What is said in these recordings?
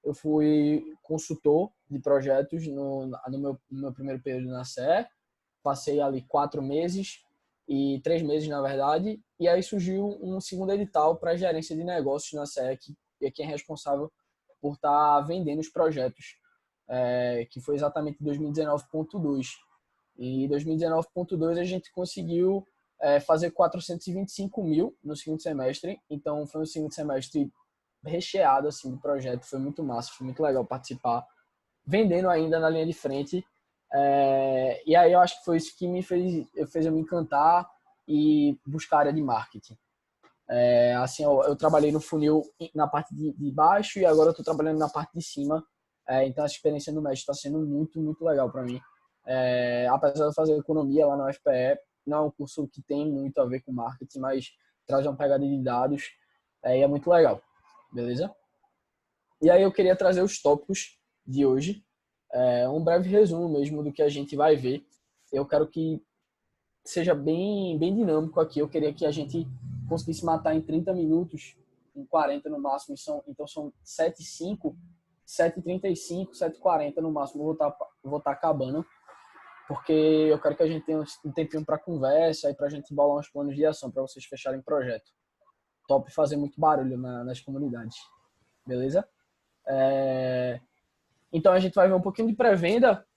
eu fui consultor de projetos no meu primeiro período na CE. Passei ali 4 meses e 3 meses, na verdade. E aí surgiu um segundo edital para gerência de negócios na CE, que é quem é responsável por estar vendendo os projetos, que foi exatamente 2019.2. E 2019.2 a gente conseguiu fazer 425 mil no segundo semestre. Então foi um segundo semestre recheado assim do projeto, foi muito massa, foi muito legal participar, vendendo ainda na linha de frente. E aí eu acho que foi isso que fez eu me encantar e buscar a área de marketing. Assim, eu trabalhei no funil na parte de baixo e agora eu estou trabalhando na parte de cima. Então essa experiência no MEC está sendo muito, muito legal para mim. Apesar de eu fazer economia lá na UFPE, não é um curso que tem muito a ver com marketing, mas traz uma pegada de dados e é muito legal. Beleza? E aí eu queria trazer os tópicos de hoje, um breve resumo mesmo do que a gente vai ver. Eu quero que seja bem, bem dinâmico aqui. Eu queria que a gente conseguisse matar em 30 minutos, em 40 no máximo. Então são 7h05, 7h35, 7h40 no máximo. Vou estar acabando, porque eu quero que a gente tenha um tempinho para conversa e para a gente bolar uns planos de ação para vocês fecharem projeto. Top fazer muito barulho nas comunidades. Beleza? Então a gente vai ver um pouquinho de pré-venda,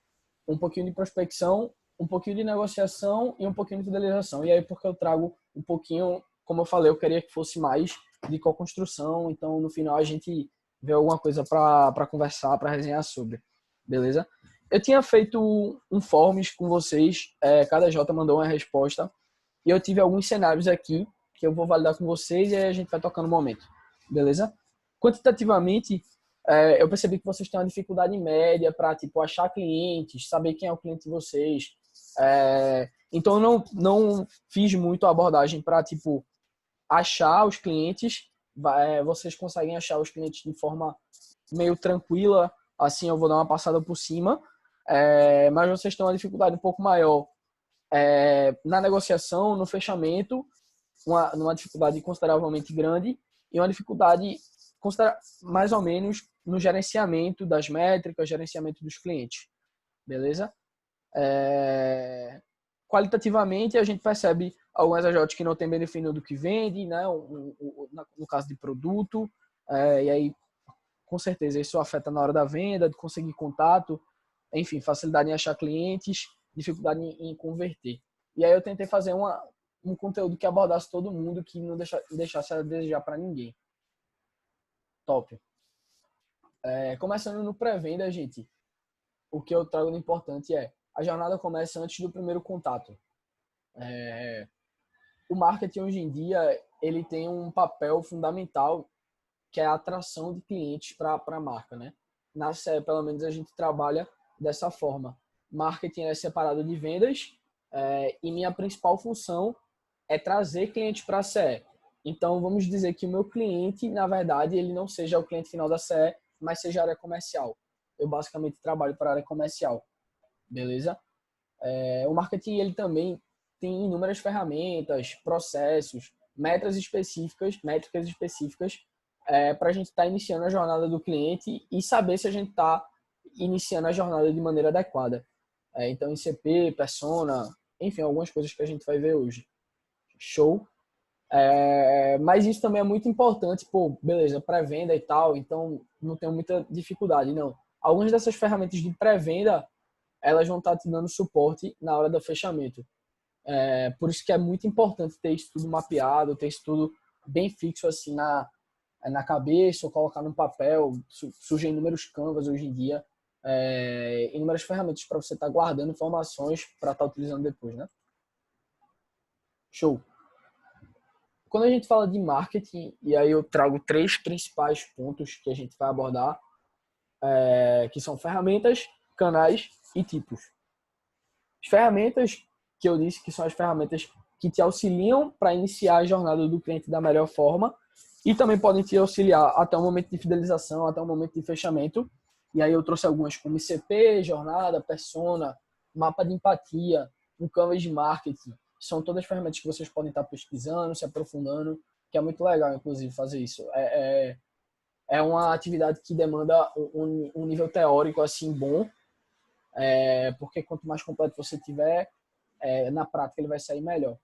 um pouquinho de prospecção, um pouquinho de negociação e um pouquinho de fidelização. E aí porque eu trago um pouquinho, como eu falei, eu queria que fosse mais de co-construção, então no final a gente vê alguma coisa para conversar, para resenhar sobre. Beleza? Eu tinha feito um forms com vocês, cada J mandou uma resposta, e eu tive alguns cenários aqui que eu vou validar com vocês e aí a gente vai tocando no momento. Beleza? Quantitativamente, eu percebi que vocês têm uma dificuldade média para tipo, achar clientes, saber quem é o cliente de vocês. Então, eu não fiz muito a abordagem para tipo, achar os clientes. Vocês conseguem achar os clientes de forma meio tranquila, assim eu vou dar uma passada por cima. Mas vocês têm uma dificuldade um pouco maior na negociação, no fechamento, uma dificuldade consideravelmente grande e uma dificuldade mais ou menos no gerenciamento das métricas, gerenciamento dos clientes. Beleza? Qualitativamente, a gente percebe algumas AJs que não têm bem definido do que vende, né? No caso de produto, e aí, com certeza, isso afeta na hora da venda, de conseguir contato, enfim, facilidade em achar clientes, dificuldade em converter. E aí eu tentei fazer um conteúdo que abordasse todo mundo, que não deixasse a desejar para ninguém. Top. Começando no pré-venda, gente, o que eu trago de importante a jornada começa antes do primeiro contato. O marketing hoje em dia ele tem um papel fundamental que é a atração de clientes para a marca, né? Na CE, pelo menos, a gente trabalha dessa forma. Marketing é separado de vendas e minha principal função é trazer clientes para a CE. Então, vamos dizer que o meu cliente, na verdade, ele não seja o cliente final da CE, mas seja a área comercial. Eu basicamente trabalho para a área comercial, beleza? O marketing ele também tem inúmeras ferramentas, processos, métricas específicas para a gente estar iniciando a jornada do cliente e saber se a gente está iniciando a jornada de maneira adequada. Então, ICP, persona, enfim, algumas coisas que a gente vai ver hoje. Show? Mas isso também é muito importante, beleza, pré-venda e tal, então não tenho muita dificuldade, não. Algumas dessas ferramentas de pré-venda, elas vão estar te dando suporte na hora do fechamento. Por isso que é muito importante ter isso tudo mapeado, ter isso tudo bem fixo assim na cabeça, ou colocar no papel. Surgem inúmeros canvas hoje em dia, inúmeras ferramentas para você estar guardando informações para estar utilizando depois, né? Show! Quando a gente fala de marketing, e aí eu trago 3 principais pontos que a gente vai abordar, que são ferramentas, canais e tipos. As ferramentas que eu disse que são as ferramentas que te auxiliam para iniciar a jornada do cliente da melhor forma e também podem te auxiliar até o momento de fidelização, até o momento de fechamento. E aí eu trouxe algumas como ICP, jornada, persona, mapa de empatia, um canvas de marketing. São todas ferramentas que vocês podem estar pesquisando, se aprofundando, que é muito legal, inclusive, fazer isso. É é uma atividade que demanda um nível teórico assim bom, porque quanto mais completo você tiver, na prática ele vai sair melhor.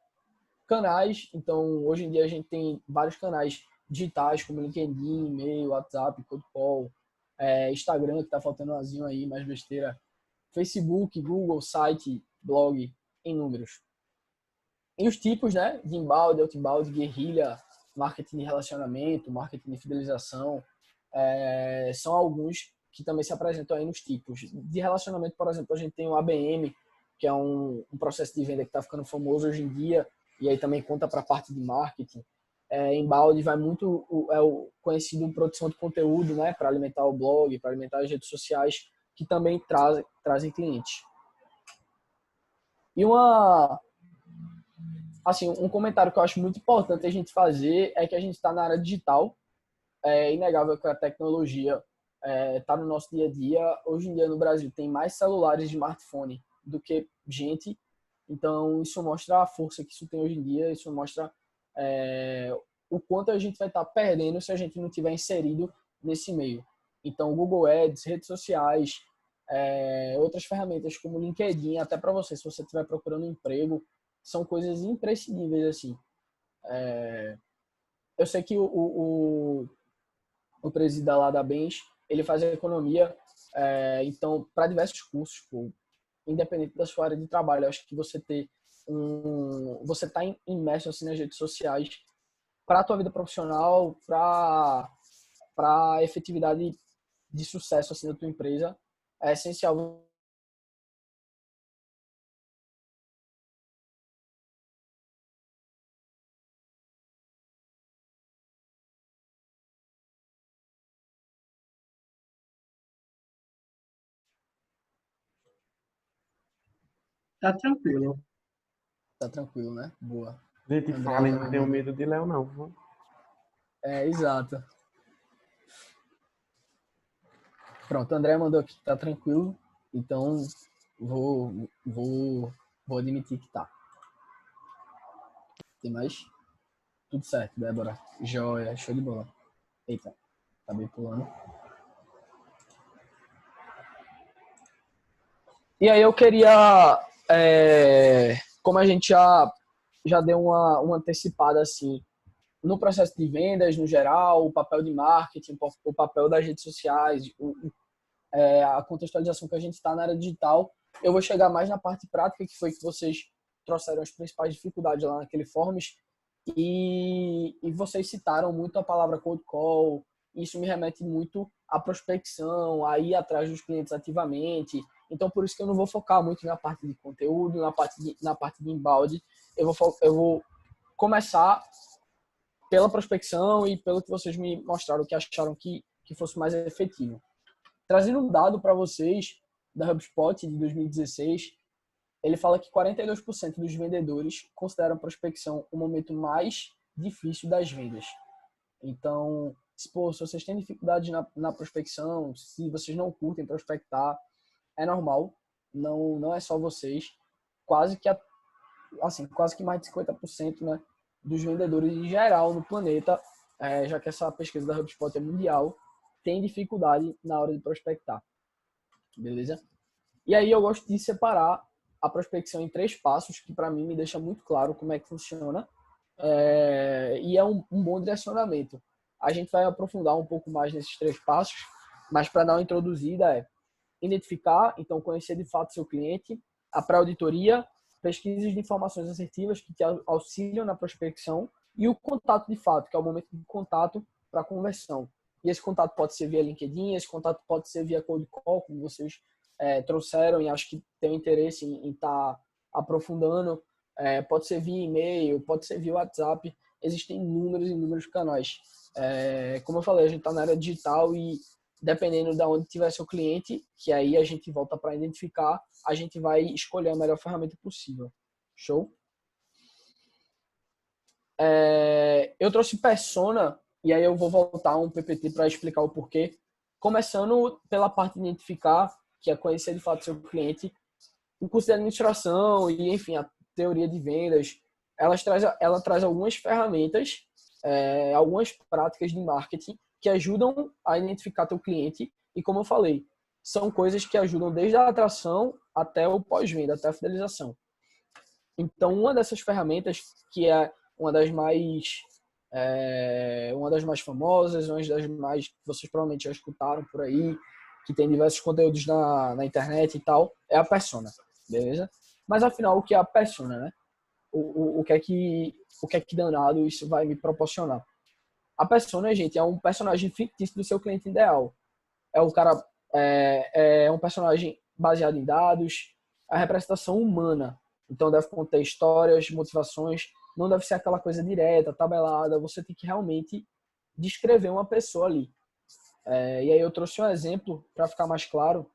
Canais, então hoje em dia a gente tem vários canais digitais como LinkedIn, e-mail, WhatsApp, Cold Call, Instagram, que tá faltando um azinho aí, mais besteira, Facebook, Google, site, blog, inúmeros. E os tipos, né, de inbound, outbound, guerrilha, marketing de relacionamento, marketing de fidelização, são alguns que também se apresentam aí nos tipos. De relacionamento, por exemplo, a gente tem o ABM, que é um processo de venda que está ficando famoso hoje em dia, e aí também conta para a parte de marketing. Inbound vai muito, o conhecido produção de conteúdo, né, para alimentar o blog, para alimentar as redes sociais, que também trazem clientes. E um comentário que eu acho muito importante a gente fazer é que a gente está na área digital. É inegável que a tecnologia está no nosso dia a dia. Hoje em dia no Brasil tem mais celulares de smartphone do que gente. Então isso mostra a força que isso tem hoje em dia. Isso mostra o quanto a gente vai estar perdendo se a gente não tiver inserido nesse meio. Então Google Ads, redes sociais, outras ferramentas como LinkedIn, até para você, se você estiver procurando um emprego, são coisas imprescindíveis assim. Eu sei que o presida lá da Bens, ele faz economia, então, para diversos cursos, pô, independente da sua área de trabalho, eu acho que você tá imerso assim, nas redes sociais para a tua vida profissional, para a efetividade de sucesso assim, da tua empresa, é essencial. Tá tranquilo. Tá tranquilo, né? Boa. Gente, André fala e não também tenho mandou. medo de Léo, não. Viu? Exato. Pronto, André mandou aqui que tá tranquilo. Então, vou admitir que tá. Tem mais? Tudo certo, Débora. Joia, show de bola. Eita, acabei pulando. E aí eu queria, como a gente já deu uma antecipada assim, no processo de vendas no geral, o papel de marketing, o papel das redes sociais, a contextualização que a gente está na área digital, eu vou chegar mais na parte prática, que foi que vocês trouxeram as principais dificuldades lá naquele Forms, e vocês citaram muito a palavra cold call. Isso me remete muito à prospecção, a ir atrás dos clientes ativamente. Então, por isso que eu não vou focar muito na parte de conteúdo, na parte de inbound. Eu vou começar pela prospecção e pelo que vocês me mostraram que acharam que fosse mais efetivo. Trazendo um dado para vocês da HubSpot de 2016, ele fala que 42% dos vendedores consideram a prospecção o momento mais difícil das vendas. Então, se vocês têm dificuldade na prospecção, se vocês não curtem prospectar, é normal, não é só vocês. Quase que, quase que mais de 50%, né, dos vendedores em geral no planeta, já que essa pesquisa da HubSpot é mundial, tem dificuldade na hora de prospectar. Beleza? E aí eu gosto de separar a prospecção em 3 passos, que para mim me deixa muito claro como é que funciona, e é um bom direcionamento. A gente vai aprofundar um pouco mais nesses 3 passos, mas para dar uma introduzida identificar, então conhecer de fato seu cliente, a pré-auditoria, pesquisas de informações assertivas que te auxiliam na prospecção e o contato de fato, que é o momento de contato para conversão. E esse contato pode ser via LinkedIn, esse contato pode ser via cold call, como vocês trouxeram e acho que tem interesse em estar aprofundando. Pode ser via e-mail, pode ser via WhatsApp. Existem inúmeros canais. Como eu falei, a gente está na área digital e dependendo de onde tiver seu cliente, que aí a gente volta para identificar, a gente vai escolher a melhor ferramenta possível. Show? Eu trouxe persona, e aí eu vou voltar um PPT para explicar o porquê. Começando pela parte de identificar, que é conhecer de fato seu cliente, o curso de administração e, enfim, a teoria de vendas, ela traz algumas ferramentas, algumas práticas de marketing que ajudam a identificar teu cliente e, como eu falei, são coisas que ajudam desde a atração até o pós-venda, até a fidelização. Então, uma dessas ferramentas, que é uma das mais famosas, uma das mais que vocês provavelmente já escutaram por aí, que tem diversos conteúdos na internet e tal, é a persona, beleza? Mas afinal, o que é a persona, né? O que é que danado isso vai me proporcionar? A persona, gente, é um personagem fictício do seu cliente ideal. É o cara, é um personagem baseado em dados, a representação humana. Então deve conter histórias, motivações, não deve ser aquela coisa direta, tabelada. Você tem que realmente descrever uma pessoa ali. E aí eu trouxe um exemplo para ficar mais claro,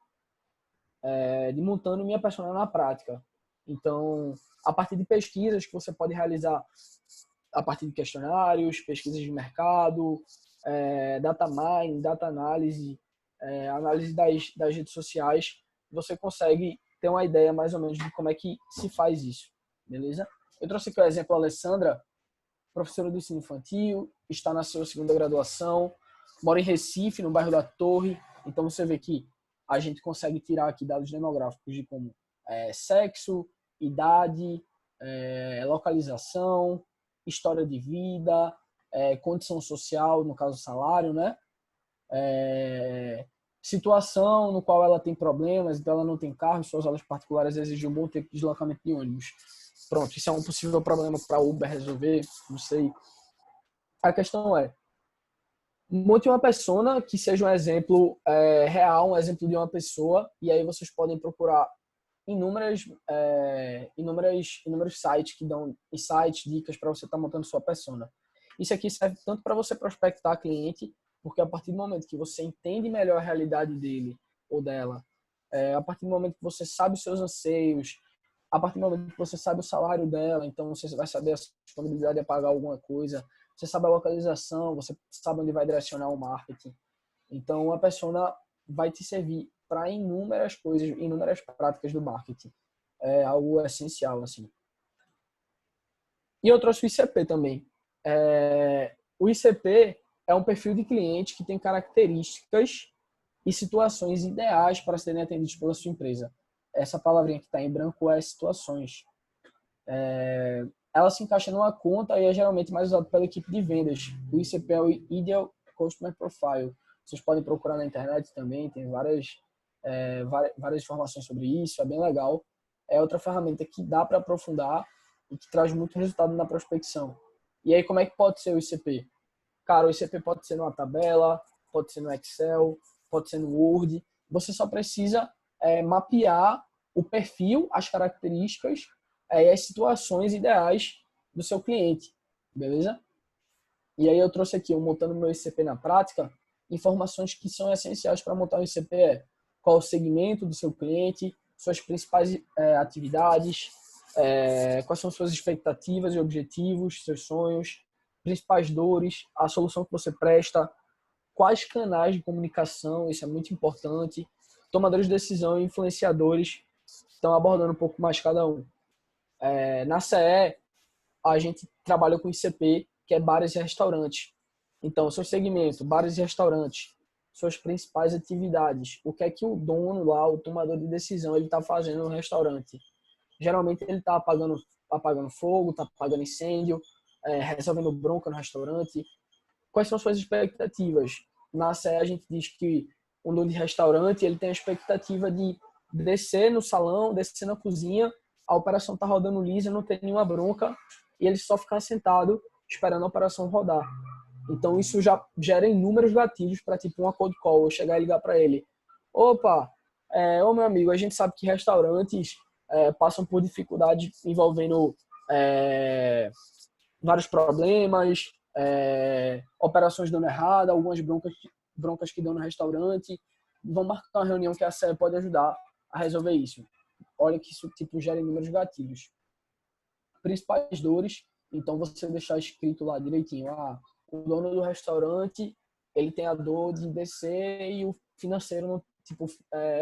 de montando minha persona na prática. Então, a partir de pesquisas que você pode realizar a partir de questionários, pesquisas de mercado, data mining, data análise, análise das redes sociais, você consegue ter uma ideia mais ou menos de como é que se faz isso, beleza? Eu trouxe aqui o exemplo da Alessandra, professora do ensino infantil, está na sua segunda graduação, mora em Recife, no bairro da Torre. Então você vê que a gente consegue tirar aqui dados demográficos de como sexo, idade, localização, história de vida, condição social, no caso salário, né? Situação no qual ela tem problemas, então ela não tem carro, suas aulas particulares exigem um bom tempo de deslocamento de ônibus. Pronto, isso é um possível problema para a Uber resolver, não sei. A questão é, monte uma persona que seja um exemplo real, um exemplo de uma pessoa, e aí vocês podem procurar inúmeros sites que dão insights, dicas para você estar montando sua persona. Isso aqui serve tanto para você prospectar cliente, porque a partir do momento que você entende melhor a realidade dele ou dela, a partir do momento que você sabe os seus anseios, a partir do momento que você sabe o salário dela, então você vai saber a disponibilidade de pagar alguma coisa, você sabe a localização, você sabe onde vai direcionar o marketing. Então, a persona vai te servir para inúmeras coisas, inúmeras práticas do marketing. É algo essencial, assim. E eu trouxe o ICP também. O ICP é um perfil de cliente que tem características e situações ideais para serem atendidos pela sua empresa. Essa palavrinha que está em branco é situações. Ela se encaixa numa conta e é geralmente mais usado pela equipe de vendas. O ICP é o Ideal Customer Profile. Vocês podem procurar na internet também, tem várias informações sobre isso, é bem legal. É outra ferramenta que dá para aprofundar e que traz muito resultado na prospecção. E aí, como é que pode ser o ICP? Cara, o ICP pode ser numa tabela, pode ser no Excel, pode ser no Word. Você só precisa mapear o perfil, as características e as situações ideais do seu cliente, beleza? E aí eu trouxe aqui, montando meu ICP na prática, informações que são essenciais para montar o ICP. Qual o segmento do seu cliente, suas principais atividades, quais são suas expectativas e objetivos, seus sonhos, principais dores, a solução que você presta, quais canais de comunicação, isso é muito importante, tomadores de decisão e influenciadores estão abordando um pouco mais cada um. Na CE, a gente trabalha com ICP, que é bares e restaurantes. Então, seu segmento, bares e restaurantes, suas principais atividades, o que é que o dono lá, o tomador de decisão, ele está fazendo no restaurante. Geralmente ele está apagando fogo, está apagando incêndio, resolvendo bronca no restaurante. Quais são suas expectativas? Na CE a gente diz que um dono de restaurante ele tem a expectativa de descer no salão, descer na cozinha, a operação está rodando lisa, não tem nenhuma bronca, e ele só ficar sentado esperando a operação rodar. Então isso já gera inúmeros gatilhos para tipo uma cold call, eu chegar e ligar para ele. Opa, ô meu amigo, a gente sabe que restaurantes passam por dificuldades envolvendo vários problemas, operações dando errado, algumas broncas que dão no restaurante. Vão marcar uma reunião que a CE pode ajudar a resolver isso. Olha que isso tipo gera inúmeros gatilhos. Principais dores, então você deixar escrito lá direitinho, o dono do restaurante, ele tem a dor de descer e o financeiro não,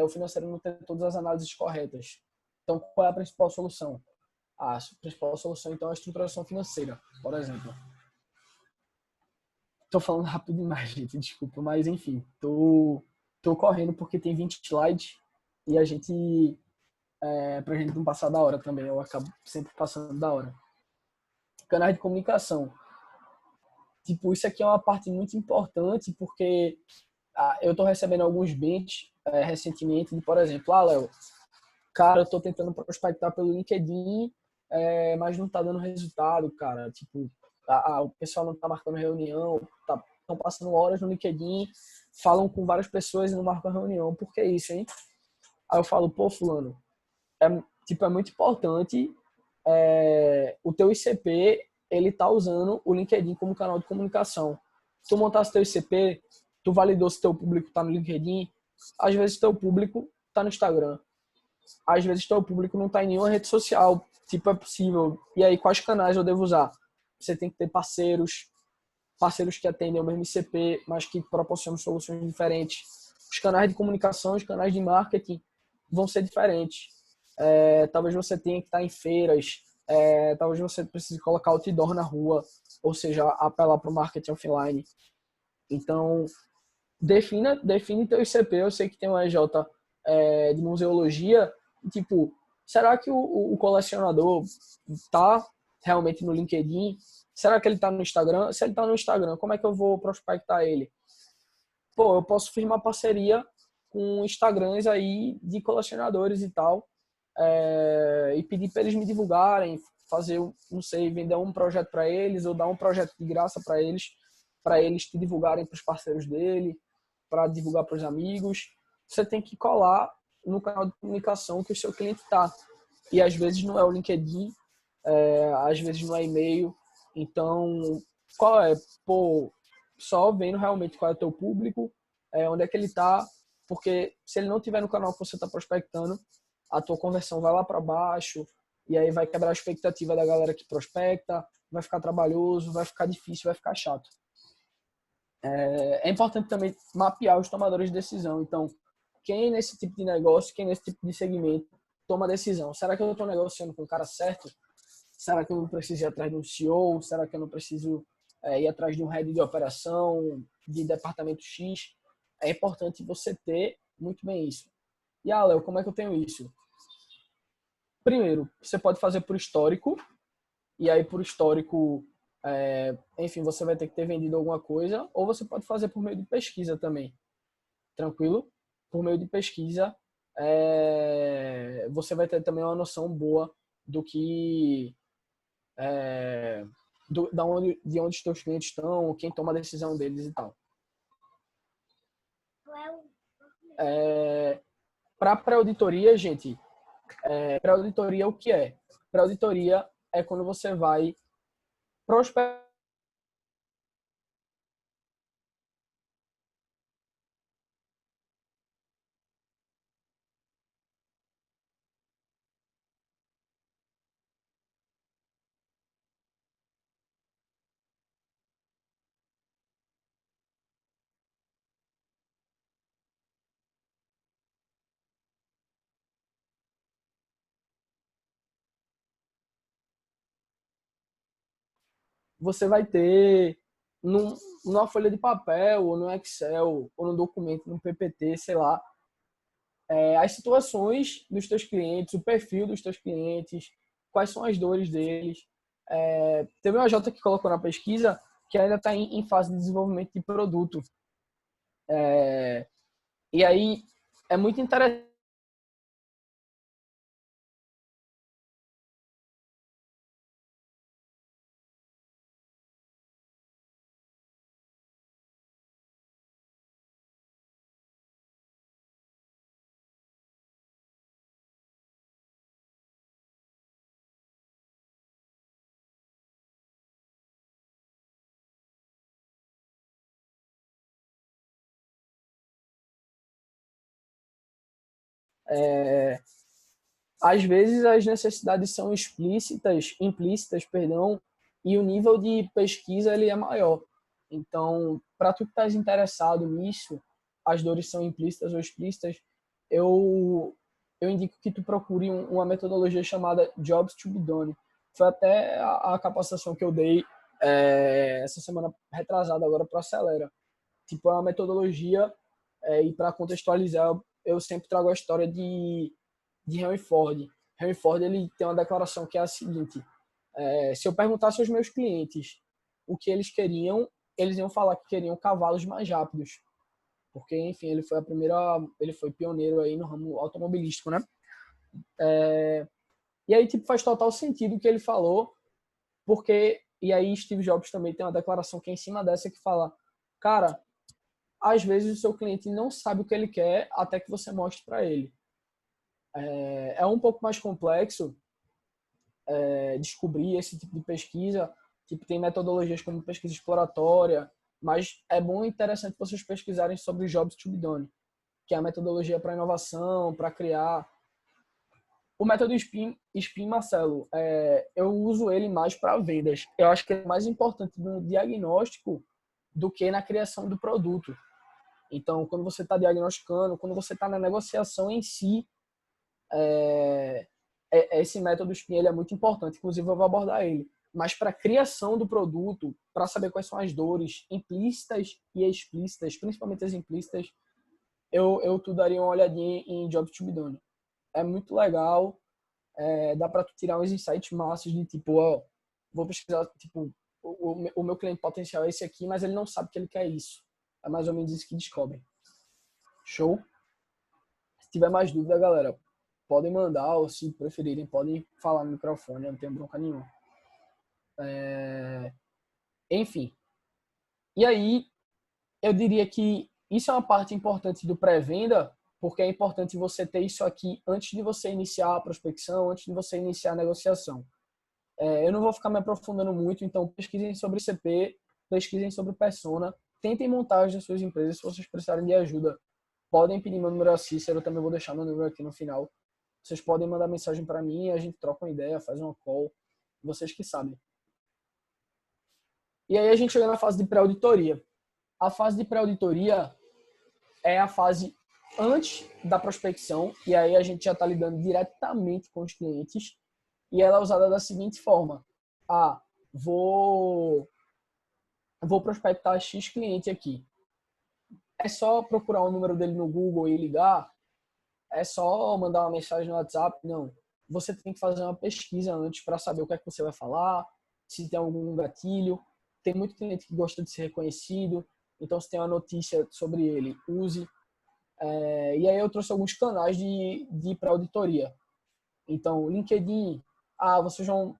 o financeiro não tem todas as análises corretas. Então, qual é a principal solução? A principal solução, então, é a estruturação financeira, por exemplo. Tô falando rápido demais, gente, desculpa, mas enfim, tô correndo porque tem 20 slides e a gente, pra gente não passar da hora também, eu acabo sempre passando da hora. Canais de comunicação. Tipo, isso aqui é uma parte muito importante porque eu tô recebendo alguns bench recentemente de, por exemplo, Léo, cara, eu tô tentando prospectar pelo LinkedIn, mas não tá dando resultado, cara. Tipo, o pessoal não tá marcando reunião, estão passando horas no LinkedIn, falam com várias pessoas e não marcam reunião. Por que isso, hein? Aí eu falo, pô, fulano, é muito importante o teu ICP, ele tá usando o LinkedIn como canal de comunicação. Se tu montasse teu ICP, tu validou se teu público tá no LinkedIn, às vezes teu público tá no Instagram, às vezes teu público não tá em nenhuma rede social, tipo, é possível. E aí, quais canais eu devo usar? Você tem que ter parceiros que atendem ao mesmo ICP, mas que proporcionam soluções diferentes. Os canais de comunicação, os canais de marketing vão ser diferentes. Talvez você tenha que estar em feiras, talvez você precise colocar outdoor na rua, ou seja, apelar para o marketing offline. Então, define teu ICP. Eu sei que tem um EJ de museologia, tipo, será que o colecionador está realmente no LinkedIn? Será que ele está no Instagram? Se ele está no Instagram, como é que eu vou prospectar ele? Pô, eu posso firmar parceria com Instagrams aí de colecionadores e tal, e pedir para eles me divulgarem, fazer, não sei, vender um projeto para eles ou dar um projeto de graça para eles te divulgarem para os parceiros dele, para divulgar para os amigos. Você tem que colar no canal de comunicação que o seu cliente está. E às vezes não é o LinkedIn, às vezes não é e-mail. Então, qual é? Pô, só vendo realmente qual é o teu público, onde é que ele está, porque se ele não tiver no canal que você está prospectando, a tua conversão vai lá para baixo, e aí vai quebrar a expectativa da galera que prospecta, vai ficar trabalhoso, vai ficar difícil, vai ficar chato. É importante também mapear os tomadores de decisão. Então, quem nesse tipo de negócio, quem nesse tipo de segmento toma decisão? Será que eu estou negociando com o cara certo? Será que eu não preciso ir atrás de um CEO? Será que eu não preciso ir atrás de um head de operação, de departamento X? É importante você ter muito bem isso. E, Léo, como é que eu tenho isso? Primeiro, você pode fazer por histórico, e aí por histórico, enfim, você vai ter que ter vendido alguma coisa, ou você pode fazer por meio de pesquisa também. Tranquilo? Por meio de pesquisa, você vai ter também uma noção boa do que de onde os teus clientes estão, quem toma a decisão deles e tal. Para pré-auditoria, gente, pré-auditoria o que é? Pré-auditoria é quando você vai prospectar. Você vai ter numa folha de papel, ou no Excel, ou no documento, no PPT, sei lá, as situações dos teus clientes, o perfil dos teus clientes, quais são as dores deles. Teve uma Jota que colocou na pesquisa que ainda está em fase de desenvolvimento de produto. E aí é muito interessante. Às vezes as necessidades são implícitas, perdão, e o nível de pesquisa ele é maior. Então, para tu que estás interessado nisso, as dores são implícitas ou explícitas, eu indico que tu procure uma metodologia chamada Jobs to be Done. Foi até a capacitação que eu dei essa semana retrasada agora para Acelera. Tipo, é uma metodologia, e para contextualizar, eu sempre trago a história de Henry Ford. Henry Ford, ele tem uma declaração que é a seguinte: se eu perguntasse aos meus clientes o que eles queriam, eles iam falar que queriam cavalos mais rápidos, porque, enfim, ele foi pioneiro aí no ramo automobilístico, né? E aí, tipo, faz total sentido o que ele falou, porque, e aí Steve Jobs também tem uma declaração que é em cima dessa que fala, cara, às vezes o seu cliente não sabe o que ele quer até que você mostre para ele. É um pouco mais complexo descobrir esse tipo de pesquisa, tipo, tem metodologias como pesquisa exploratória, mas é bom e interessante vocês pesquisarem sobre Jobs to be done, que é a metodologia para inovação, para criar. O método SPIN, Marcelo, eu uso ele mais para vendas. Eu acho que é mais importante no diagnóstico do que na criação do produto. Então, quando você está diagnosticando, quando você está na negociação em si, esse método SPIN ele é muito importante. Inclusive, eu vou abordar ele. Mas para a criação do produto, para saber quais são as dores implícitas e explícitas, principalmente as implícitas, eu tu daria uma olhadinha em Jobs to be done. É muito legal. Dá para tu tirar uns insights massas de tipo, ó, vou pesquisar, tipo, o meu cliente potencial é esse aqui, mas ele não sabe que ele quer isso. É mais ou menos isso que descobre. Show? Se tiver mais dúvida, galera, podem mandar, ou se preferirem, podem falar no microfone, eu não tenho bronca nenhuma. Enfim. E aí, eu diria que isso é uma parte importante do pré-venda, porque é importante você ter isso aqui antes de você iniciar a prospecção, antes de você iniciar a negociação. Eu não vou ficar me aprofundando muito, então pesquisem sobre CP, pesquisem sobre persona, tentem montar as suas empresas. Se vocês precisarem de ajuda, podem pedir meu número a Cícero, eu também vou deixar meu número aqui no final. Vocês podem mandar mensagem para mim, a gente troca uma ideia, faz uma call, vocês que sabem. E aí a gente chega na fase de pré-auditoria. A fase de pré-auditoria é a fase antes da prospecção, e aí a gente já está lidando diretamente com os clientes, e ela é usada da seguinte forma: vou prospectar X cliente aqui. É só procurar o número dele no Google e ligar? É só mandar uma mensagem no WhatsApp? Não. Você tem que fazer uma pesquisa antes para saber o que é que você vai falar, se tem algum gatilho. Tem muito cliente que gosta de ser reconhecido, então se tem uma notícia sobre ele, use. E aí eu trouxe alguns canais de pré-auditoria. Então, LinkedIn, vocês vão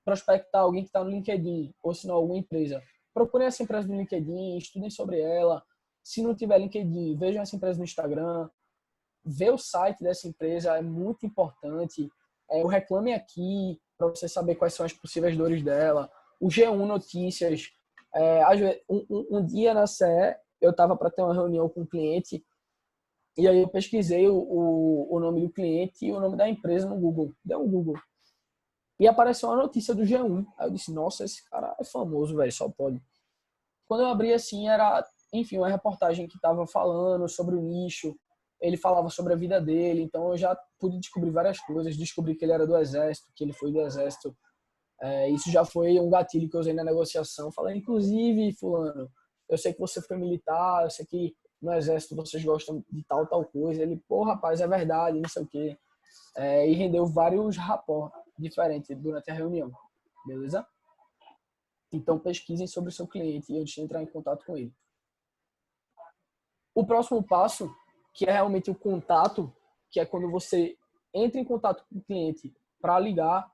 prospectar alguém que está no LinkedIn, ou se não, alguma empresa. Procurem essa empresa no LinkedIn, estudem sobre ela. Se não tiver LinkedIn, vejam essa empresa no Instagram. Ver o site dessa empresa é muito importante. O Reclame Aqui, para você saber quais são as possíveis dores dela. O G1 Notícias. Um dia na CE, eu estava para ter uma reunião com um cliente, e aí eu pesquisei o nome do cliente e o nome da empresa no Google. Deu um Google. E apareceu uma notícia do G1. Aí eu disse, nossa, esse cara é famoso, velho, só pode. Quando eu abri assim, era, enfim, uma reportagem que estava falando sobre o nicho. Ele falava sobre a vida dele, então eu já pude descobrir várias coisas. Descobri que ele era do Exército, que ele foi do Exército. Isso já foi um gatilho que eu usei na negociação. Falei, inclusive, fulano, eu sei que você foi militar, eu sei que no Exército vocês gostam de tal coisa. Ele, pô, rapaz, é verdade, não sei o quê. E rendeu vários rapports diferentes durante a reunião, beleza? Então pesquisem sobre o seu cliente antes de entrar em contato com ele. O próximo passo, que é realmente o contato, que é quando você entra em contato com o cliente para ligar,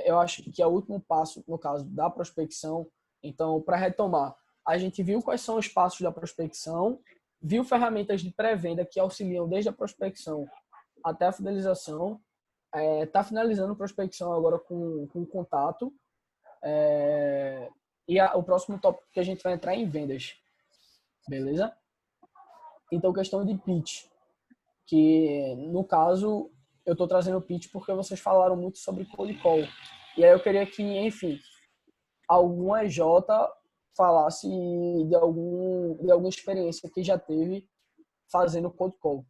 eu acho que é o último passo no caso da prospecção. Então, para retomar, a gente viu quais são os passos da prospecção, viu ferramentas de pré-venda que auxiliam desde a prospecção até a fidelização. Está finalizando a prospecção agora com contato. O próximo tópico que a gente vai entrar é em vendas. Beleza? Então, questão de pitch. Que, no caso, eu estou trazendo pitch porque vocês falaram muito sobre cold call. E aí eu queria que, enfim, algum EJ falasse de alguma experiência que já teve fazendo cold call.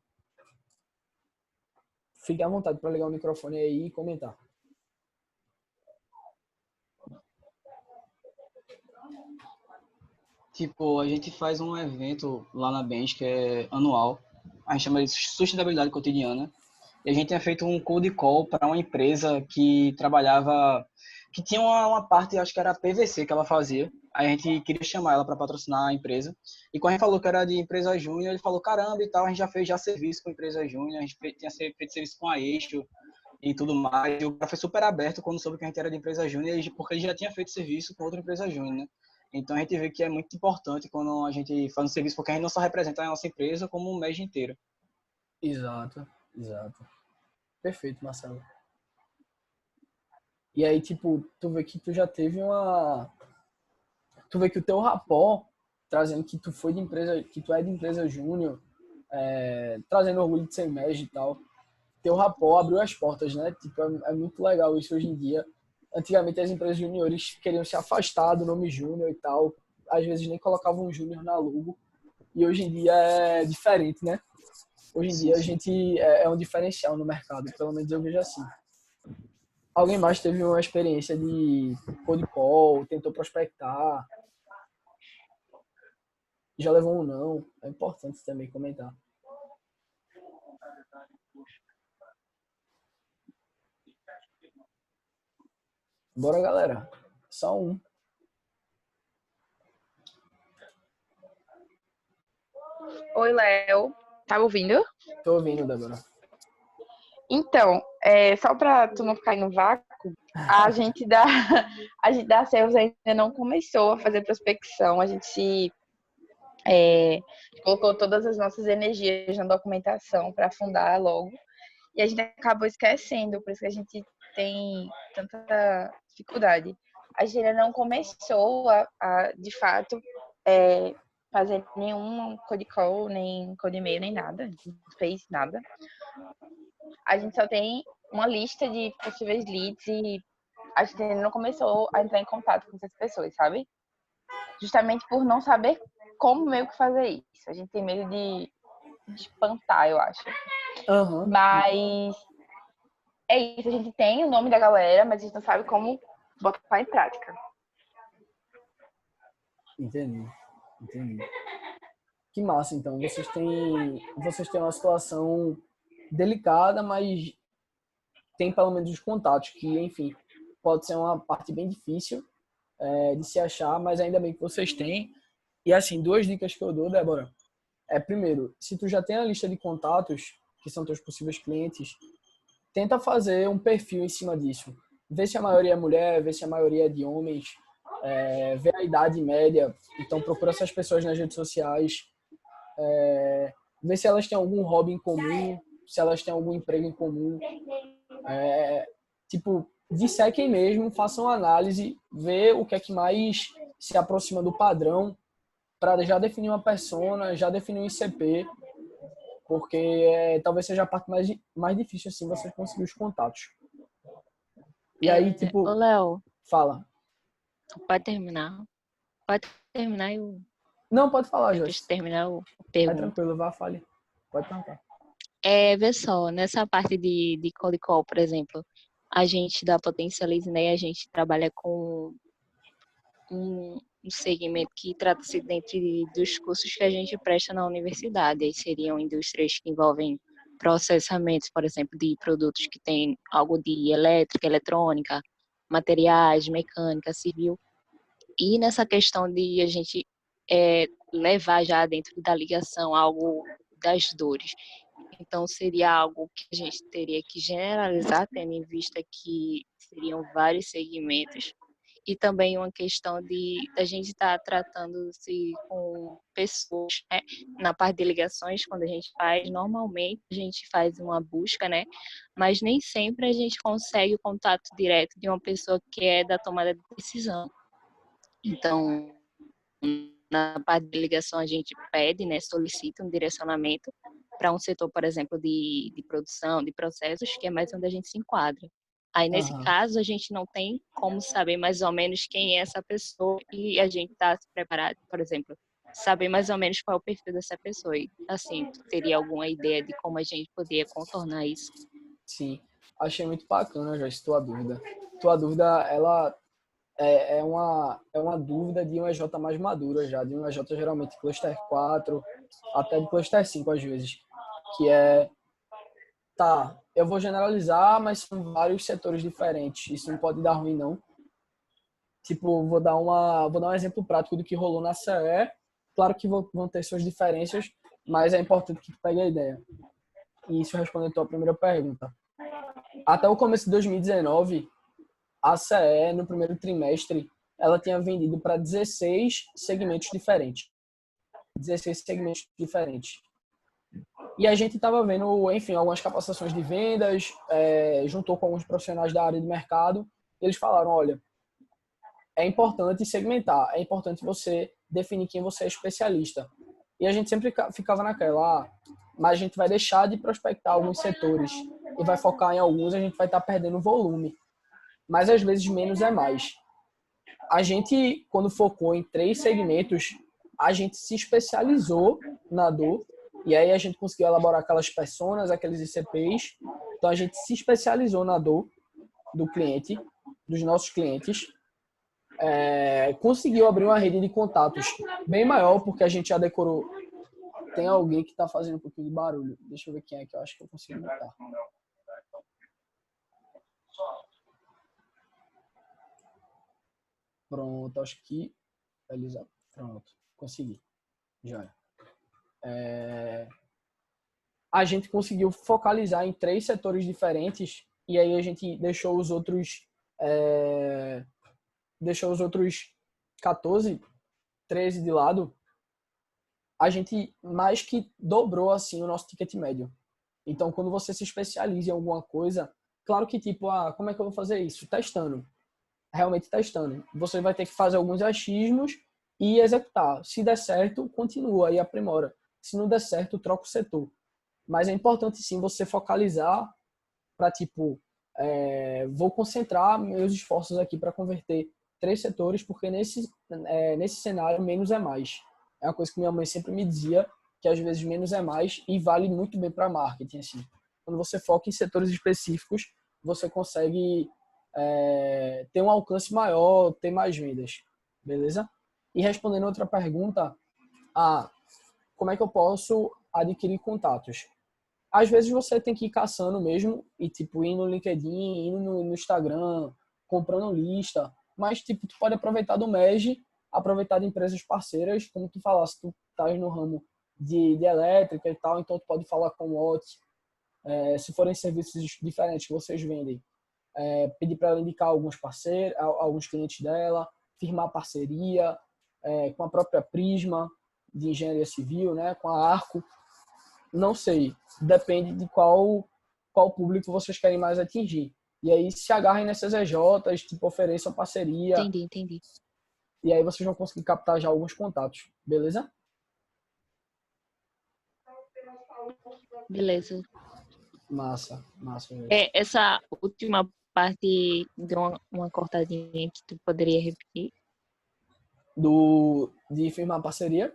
Fique à vontade para ligar o microfone aí e comentar. Tipo, a gente faz um evento lá na Bench que é anual. A gente chama de sustentabilidade cotidiana. E a gente tinha feito um cold call para uma empresa que trabalhava, que tinha uma parte, acho que era PVC que ela fazia. Aí a gente queria chamar ela para patrocinar a empresa. E quando a gente falou que era de empresa júnior, ele falou, caramba e tal, a gente já fez serviço com empresa júnior, a gente tinha feito serviço com a Eixo e tudo mais. E o cara foi super aberto quando soube que a gente era de empresa júnior, porque ele já tinha feito serviço com outra empresa júnior, né? Então a gente vê que é muito importante quando a gente faz um serviço, porque a gente não só representa a nossa empresa como o mês inteiro. Exato, exato. Perfeito, Marcelo. E aí, tipo, tu vê que tu já teve uma... Tu vê que o teu rapó, trazendo que tu foi de empresa, que tu é de empresa júnior, trazendo orgulho de ser MEG e tal, teu rapó abriu as portas, né? Tipo, é muito legal isso hoje em dia. Antigamente as empresas juniores queriam se afastar do nome júnior e tal, às vezes nem colocavam júnior na logo, e hoje em dia é diferente, né? Hoje em dia a gente é um diferencial no mercado, pelo menos eu vejo assim. Alguém mais teve uma experiência de cold call, tentou prospectar, já levou um não? É importante também comentar. Bora, galera. Só um. Oi, Léo. Tá ouvindo? Tô ouvindo, Débora. Então, só para tu não ficar aí no vácuo, a gente a gente da Sales ainda não começou a fazer prospecção. A gente colocou todas as nossas energias na documentação para fundar logo. E a gente acabou esquecendo, por isso que a gente tem tanta dificuldade. A gente ainda não começou de fato, fazer nenhum code call, nem code e-mail, nem nada. A gente não fez nada. A gente só tem uma lista de possíveis leads e a gente ainda não começou a entrar em contato com essas pessoas, sabe? Justamente por não saber como meio que fazer isso. A gente tem medo de espantar, eu acho. Uhum. Mas é isso, a gente tem o nome da galera, mas a gente não sabe como botar em prática. Entendi. Que massa, então. Vocês têm uma situação delicada, mas tem pelo menos os contatos, que, enfim, pode ser uma parte bem difícil de se achar, mas ainda bem que vocês têm. E, assim, duas dicas que eu dou, Débora. Primeiro, se tu já tem a lista de contatos, que são teus possíveis clientes, tenta fazer um perfil em cima disso. Vê se a maioria é mulher, vê se a maioria é de homens, vê a idade média. Então, procura essas pessoas nas redes sociais, vê se elas têm algum hobby em comum, se elas têm algum emprego em comum. Tipo, dissequem mesmo, façam análise, vê o que é que mais se aproxima do padrão para já definir uma persona, já definir um ICP, porque talvez seja a parte mais difícil assim você conseguir os contatos. E aí, tipo, Ô, Léo, fala. pode terminar? Pode terminar e Não, pode falar, depois Joyce. de terminar eu É pergunto. tranquilo, vá, fale. Pode perguntar. Vê só, nessa parte de cold call, por exemplo, a gente da Potencialize, né, a gente trabalha com um segmento que trata-se dentro dos cursos que a gente presta na universidade. Aí seriam indústrias que envolvem processamentos, por exemplo, de produtos que têm algo de elétrica, eletrônica, materiais, mecânica, civil. E nessa questão de a gente levar já dentro da ligação algo das dores. Então, seria algo que a gente teria que generalizar, tendo em vista que seriam vários segmentos. E também uma questão de a gente estar tratando-se com pessoas, né? Na parte de ligações, quando a gente faz, normalmente a gente faz uma busca, né? Mas nem sempre a gente consegue o contato direto de uma pessoa que é da tomada de decisão. Então, na parte de ligação, a gente pede, né, solicita um direcionamento para um setor, por exemplo, de produção, de processos, que é mais onde a gente se enquadra. Aí, nesse caso, a gente não tem como saber mais ou menos quem é essa pessoa e a gente está preparado, por exemplo, saber mais ou menos qual é o perfil dessa pessoa. E, assim, tu teria alguma ideia de como a gente poderia contornar isso? Sim, achei muito bacana, Joyce, tua dúvida. Tua dúvida, é uma dúvida de um EJ mais madura já, de um EJ geralmente cluster 4, até de cluster 5 às vezes, que tá, eu vou generalizar, mas são vários setores diferentes, isso não pode dar ruim não. Tipo, vou dar um exemplo prático do que rolou na CE, claro que vão ter suas diferenças, mas é importante que tu pegue a ideia. E isso responde a tua primeira pergunta. Até o começo de 2019, a CE, no primeiro trimestre, ela tinha vendido para 16 segmentos diferentes. 16 segmentos diferentes. E a gente estava vendo, enfim, algumas capacitações de vendas, juntou com alguns profissionais da área de mercado, e eles falaram, olha, é importante segmentar, é importante você definir quem você é especialista. E a gente sempre ficava naquela, mas a gente vai deixar de prospectar alguns setores e vai focar em alguns, a gente vai estar perdendo volume. Mas às vezes menos é mais. A gente, quando focou em 3 segmentos, a gente se especializou na dor, e aí a gente conseguiu elaborar aquelas personas, aqueles ICPs. Então a gente se especializou na dor do cliente, dos nossos clientes, conseguiu abrir uma rede de contatos bem maior, porque a gente já decorou. Tem alguém que está fazendo um pouquinho de barulho. Deixa eu ver quem é que eu acho que eu consigo notar. Pronto, acho que... Elisa, pronto, consegui. Já. A gente conseguiu focalizar em 3 setores diferentes e aí a gente deixou os outros 14, 13 de lado. A gente mais que dobrou assim o nosso ticket médio. Então, quando você se especializa em alguma coisa, claro que tipo, como é que eu vou fazer isso? Testando. Realmente testando. Você vai ter que fazer alguns achismos e executar. Se der certo, continua e aprimora. Se não der certo, troca o setor. Mas é importante sim você focalizar para tipo, vou concentrar meus esforços aqui para converter 3 setores, porque nesse cenário menos é mais. É uma coisa que minha mãe sempre me dizia, que às vezes menos é mais e vale muito bem para marketing. Assim. Quando você foca em setores específicos, você consegue ter um alcance maior, ter mais vendas. Beleza? E respondendo outra pergunta, como é que eu posso adquirir contatos? Às vezes você tem que ir caçando mesmo e tipo ir no LinkedIn, ir no Instagram, comprando lista, mas tipo tu pode aproveitar do MEG, aproveitar de empresas parceiras, como tu falaste, tu estás no ramo de elétrica e tal, então tu pode falar com o OT, se forem serviços diferentes que vocês vendem, pedir para ela indicar alguns parceiros, alguns clientes dela, firmar parceria com a própria Prisma de engenharia civil, né, com a Arco. Não sei, depende de qual público vocês querem mais atingir. E aí se agarrem nessas EJs, tipo, ofereçam parceria. Entendi. E aí vocês vão conseguir captar já alguns contatos, beleza? Beleza. Massa. Essa última parte deu uma cortadinha que tu poderia repetir? De firmar parceria?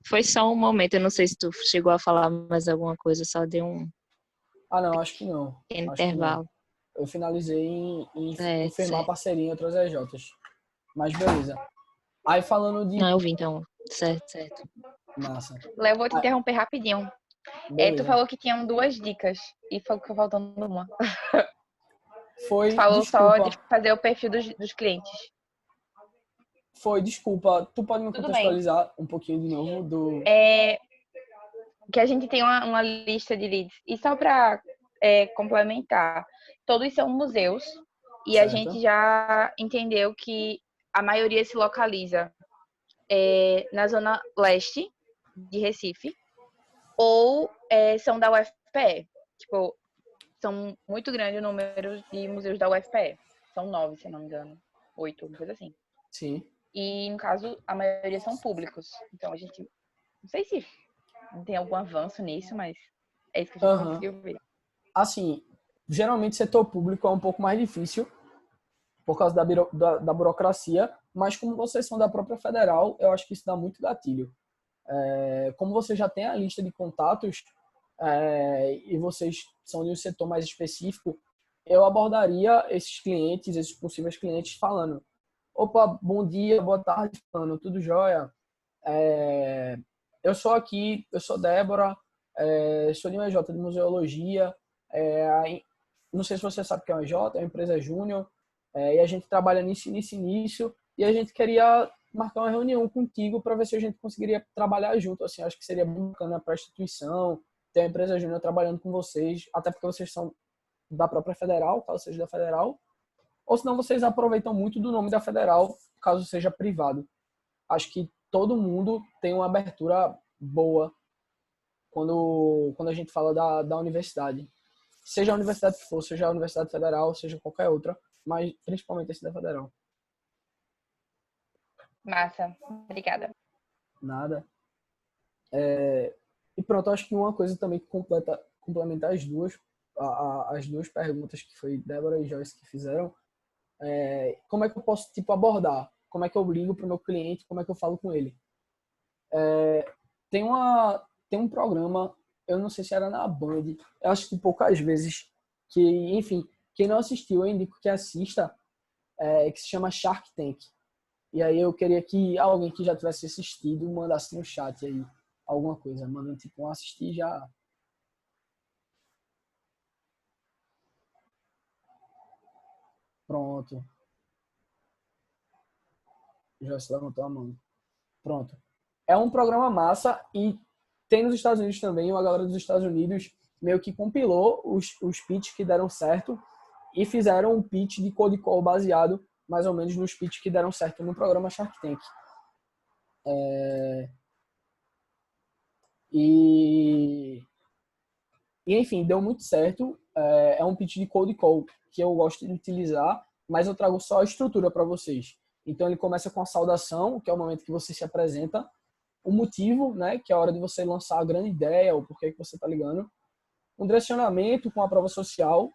Foi só um momento, eu não sei se tu chegou a falar mais alguma coisa, só deu um Não, acho que não. intervalo. Eu finalizei em firmar Certo. parceria em outras EJs. Mas beleza. Aí falando de... Não, eu vi então. Certo. Massa. Léo, eu vou te interromper rapidinho. Tu falou que tinham 2 dicas e falou que foi faltando uma. Foi, Tu falou desculpa. só de fazer o perfil dos clientes. Desculpa. Tu pode me Tudo contextualizar um pouquinho de novo do... Que a gente tem uma lista de leads. E só para complementar, todos são museus e Certo. a gente já entendeu que a maioria se localiza na zona leste de Recife ou são da UFPE. Tipo, são muito grandes o número de museus da UFPE. São 9, se não me engano. 8, uma coisa assim. Sim. E, no caso, a maioria são públicos. Então, a gente... Não sei se tem algum avanço nisso, mas é isso que a gente conseguiu ver. Assim, geralmente setor público é um pouco mais difícil por causa da burocracia, mas como vocês são da própria federal, eu acho que isso dá muito gatilho. Como você já tem a lista de contatos, e vocês são de um setor mais específico, eu abordaria esses clientes, esses possíveis clientes falando: opa, bom dia, boa tarde, fulano, tudo jóia? Eu sou aqui, eu sou Débora, sou de uma EJ de museologia, não sei se você sabe o que é uma EJ, é uma empresa júnior, e a gente trabalha nisso, e a gente queria marcar uma reunião contigo para ver se a gente conseguiria trabalhar junto, assim, acho que seria bem bacana para a instituição, ter uma empresa júnior trabalhando com vocês, até porque vocês são da própria federal, caso seja da federal, ou senão vocês aproveitam muito do nome da federal, caso seja privado. Acho que todo mundo tem uma abertura boa quando a gente fala da universidade. Seja a universidade que for, seja a universidade federal, seja qualquer outra, mas principalmente esse da federal. Massa, obrigada. Nada. E pronto, acho que uma coisa também que complementa as duas perguntas que foi Débora e Joyce que fizeram, como é que eu posso abordar? Como é que eu ligo para o meu cliente? Como é que eu falo com ele? Tem um programa, eu não sei se era na Band, eu acho que poucas vezes, que, enfim, quem não assistiu, eu indico que assista, que se chama Shark Tank. E aí eu queria que alguém que já tivesse assistido mandasse no chat aí alguma coisa, mandando assistir já. Pronto. Já se levantou a mão. Pronto. É um programa massa e tem nos Estados Unidos também. A galera dos Estados Unidos meio que compilou os pitches que deram certo e fizeram um pitch de cold call baseado mais ou menos nos pitches que deram certo no programa Shark Tank. E enfim, deu muito certo. É um pitch de cold call que eu gosto de utilizar, mas eu trago só a estrutura para vocês. Então ele começa com a saudação, que é o momento que você se apresenta, o motivo, né, que é a hora de você lançar a grande ideia, o porquê que você está ligando, um direcionamento com a prova social,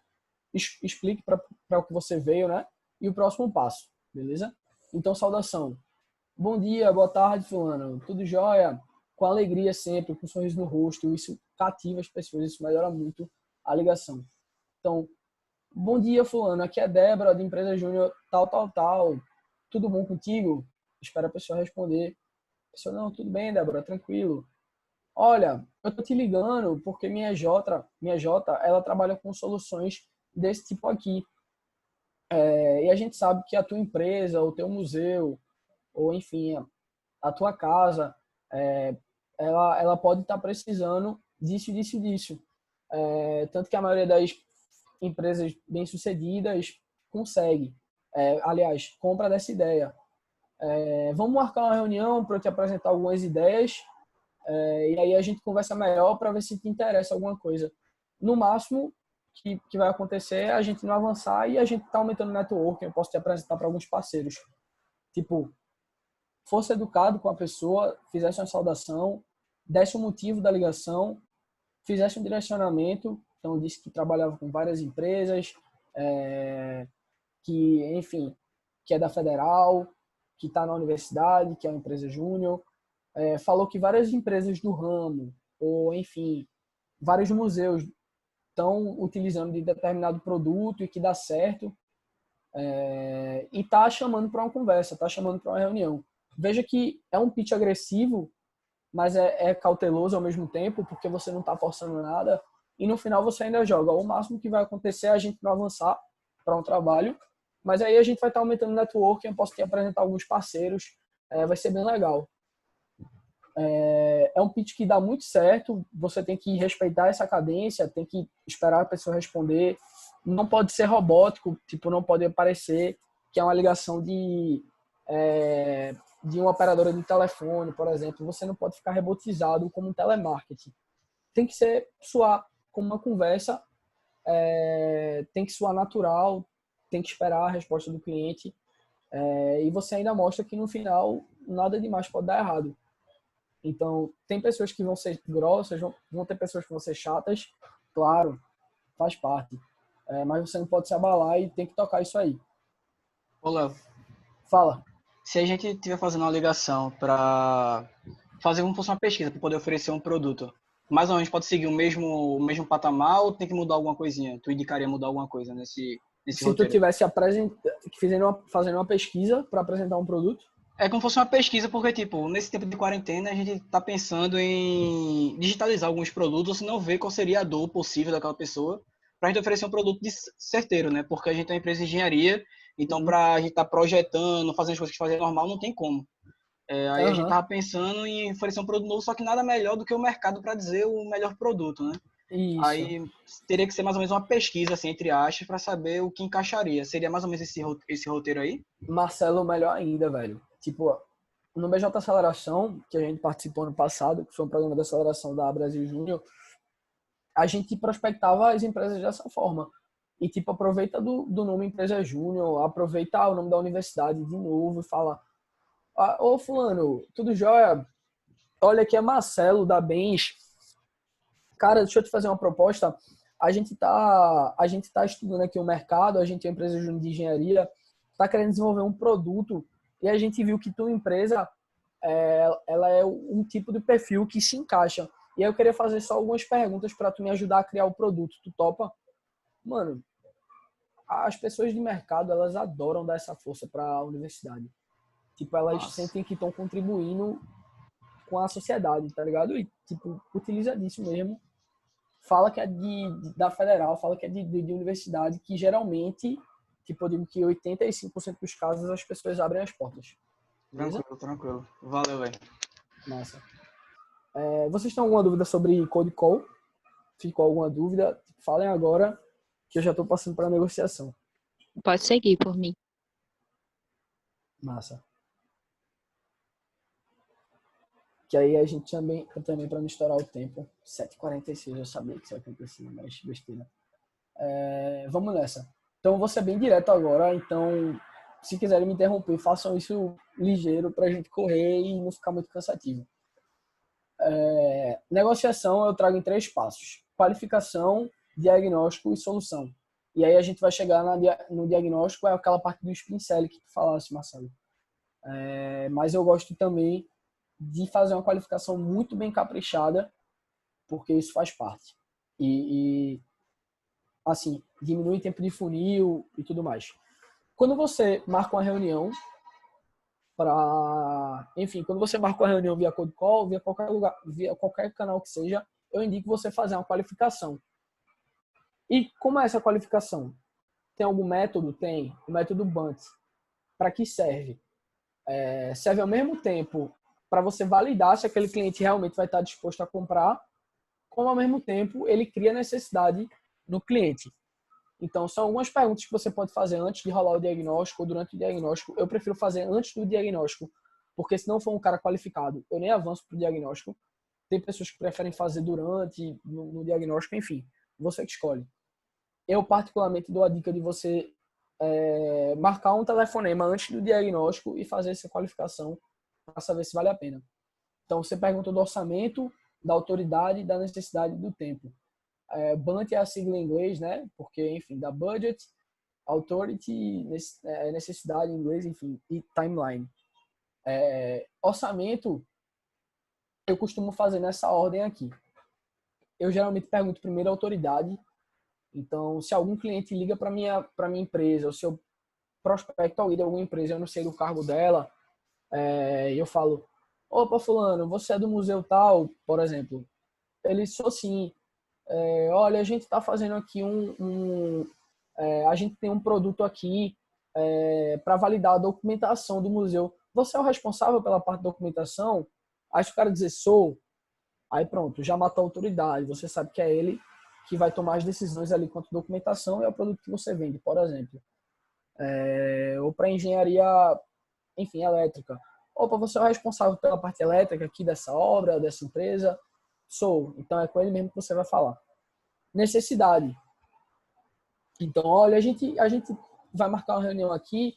explique para o que você veio, né, e o próximo passo, beleza? Então, saudação. Bom dia, boa tarde, fulano, tudo jóia? Com alegria sempre, com um sorriso no rosto, isso cativa as pessoas, isso melhora muito a ligação. Então, bom dia, fulano, aqui é Débora, de empresa júnior, tal, tudo bom contigo? Espera a pessoa responder. A pessoa, não, tudo bem, Débora, tranquilo. Olha, eu tô te ligando porque minha J, ela trabalha com soluções desse tipo aqui. E a gente sabe que a tua empresa, o teu museu, ou enfim, a tua casa, ela pode estar precisando disso. Tanto que a maioria das empresas bem-sucedidas consegue. Aliás, compra dessa ideia. Vamos marcar uma reunião para eu te apresentar algumas ideias e aí a gente conversa melhor para ver se te interessa alguma coisa. No máximo, que vai acontecer é a gente não avançar e a gente tá aumentando o networking. Eu posso te apresentar para alguns parceiros. Tipo, fosse educado com a pessoa, fizesse uma saudação, desse o motivo da ligação, fizesse um direcionamento. Então, disse que trabalhava com várias empresas, que, enfim, que é da federal, que está na universidade, que é uma empresa júnior. Falou que várias empresas do ramo, ou, enfim, vários museus estão utilizando de determinado produto e que dá certo, e está chamando para uma conversa, está chamando para uma reunião. Veja que é um pitch agressivo, mas é cauteloso ao mesmo tempo, porque você não está forçando nada, e no final você ainda joga. O máximo que vai acontecer é a gente não avançar para um trabalho, mas aí a gente vai estar aumentando o networking, eu posso te apresentar alguns parceiros, vai ser bem legal. É um pitch que dá muito certo, você tem que respeitar essa cadência, tem que esperar a pessoa responder, não pode ser robótico, tipo, não pode parecer que é uma ligação de uma operadora de telefone, por exemplo. Você não pode ficar robotizado como um telemarketing. Tem que soar como uma conversa, tem que soar natural, tem que esperar a resposta do cliente, e você ainda mostra que no final nada demais pode dar errado. Então, tem pessoas que vão ser grossas, vão ter pessoas que vão ser chatas, claro, faz parte. Mas você não pode se abalar e tem que tocar isso aí. Ô, Léo, Fala. se a gente estiver fazendo uma ligação para fazer como se fosse uma pesquisa para poder oferecer um produto, mais ou menos pode seguir o mesmo patamar ou tem que mudar alguma coisinha? Tu indicaria mudar alguma coisa nesse Se tu roteiro? tivesse fazendo uma pesquisa para apresentar um produto, É como se fosse uma pesquisa, porque, tipo, nesse tempo de quarentena, a gente tá pensando em digitalizar alguns produtos, ou se não ver qual seria a dor possível daquela pessoa, pra gente oferecer um produto certeiro, né? Porque a gente é uma empresa de engenharia, então pra gente tá projetando, fazendo as coisas que fazer normal, não tem como. Aí a gente aham, tava pensando em oferecer um produto novo, só que nada melhor do que o mercado para dizer o melhor produto, né? isso. Aí teria que ser mais ou menos uma pesquisa, assim, entre aspas, para saber o que encaixaria. Seria mais ou menos esse roteiro aí? Marcelo, melhor ainda, velho. Tipo, no BJ Aceleração, que a gente participou ano passado, que foi um programa de aceleração da Brasil Júnior, a gente prospectava as empresas dessa forma. E, tipo, aproveita do nome Empresa Júnior, aproveita o nome da universidade de novo e fala: ô fulano, tudo jóia? Olha, aqui é Marcelo da Bens. Cara, deixa eu te fazer uma proposta. A gente tá estudando aqui o mercado, a gente é uma empresa de engenharia, está querendo desenvolver um produto e a gente viu que tua empresa ela é um tipo de perfil que se encaixa. E aí eu queria fazer só algumas perguntas para tu me ajudar a criar o produto. Tu topa? Mano, as pessoas de mercado, elas adoram dar essa força para a universidade. Tipo, elas Nossa. sentem que estão contribuindo com a sociedade, tá ligado? E, tipo, utiliza disso mesmo. Fala que é da federal, fala que é de universidade, que geralmente, tipo, eu digo que 85% dos casos as pessoas abrem as portas. Beleza? Tranquilo, tranquilo. Valeu, velho. Massa. Vocês têm alguma dúvida sobre Code Call? Ficou alguma dúvida? Falem agora, que eu já estou passando para a negociação. Pode seguir por mim. Massa. Que aí a gente também para não estourar o tempo. 7h46, eu sabia que isso ia acontecer, mas besteira. Vamos nessa. Então, eu vou ser bem direto agora. Então, se quiserem me interromper, façam isso ligeiro para a gente correr e não ficar muito cansativo. Negociação eu trago em 3 passos: qualificação, diagnóstico e solução. E aí a gente vai chegar no diagnóstico, é aquela parte do spin selling que tu falasse, Marcelo. Mas eu gosto também de fazer uma qualificação muito bem caprichada, porque isso faz parte. E assim, diminui o tempo de funil e tudo mais. Quando você marca uma reunião quando você marca uma reunião via Code Call, via qualquer lugar, via qualquer canal que seja, eu indico você fazer uma qualificação. E como é essa qualificação? Tem algum método? Tem. O método BANT. Para que serve? Serve ao mesmo tempo para você validar se aquele cliente realmente vai estar disposto a comprar, como ao mesmo tempo ele cria necessidade no cliente. Então, são algumas perguntas que você pode fazer antes de rolar o diagnóstico ou durante o diagnóstico. Eu prefiro fazer antes do diagnóstico, porque se não for um cara qualificado, eu nem avanço para o diagnóstico. Tem pessoas que preferem fazer durante, no diagnóstico, enfim, você que escolhe. Eu, particularmente, dou a dica de você marcar um telefonema antes do diagnóstico e fazer essa qualificação para saber se vale a pena. Então, você pergunta do orçamento, da autoridade, da necessidade do tempo. BANT é a sigla em inglês, né? Porque, enfim, da budget, authority, necessidade em inglês, enfim, e timeline. Orçamento, eu costumo fazer nessa ordem aqui. Eu geralmente pergunto primeiro a autoridade. Então, se algum cliente liga para minha empresa, ou se eu prospecto alguém de alguma empresa, eu não sei do cargo dela, eu falo: opa, fulano, você é do museu tal, por exemplo. Ele sou sim. Olha, a gente está fazendo aqui a gente tem um produto aqui para validar a documentação do museu. Você é o responsável pela parte da documentação? Aí se o cara dizer sou, aí pronto, já matou a autoridade. Você sabe que é ele que vai tomar as decisões ali quanto à documentação e é o produto que você vende, por exemplo. Ou para engenharia, enfim, elétrica. Opa, você é o responsável pela parte elétrica aqui dessa obra, dessa empresa? Sou. Então é com ele mesmo que você vai falar. Necessidade. Então, olha, a gente vai marcar uma reunião aqui,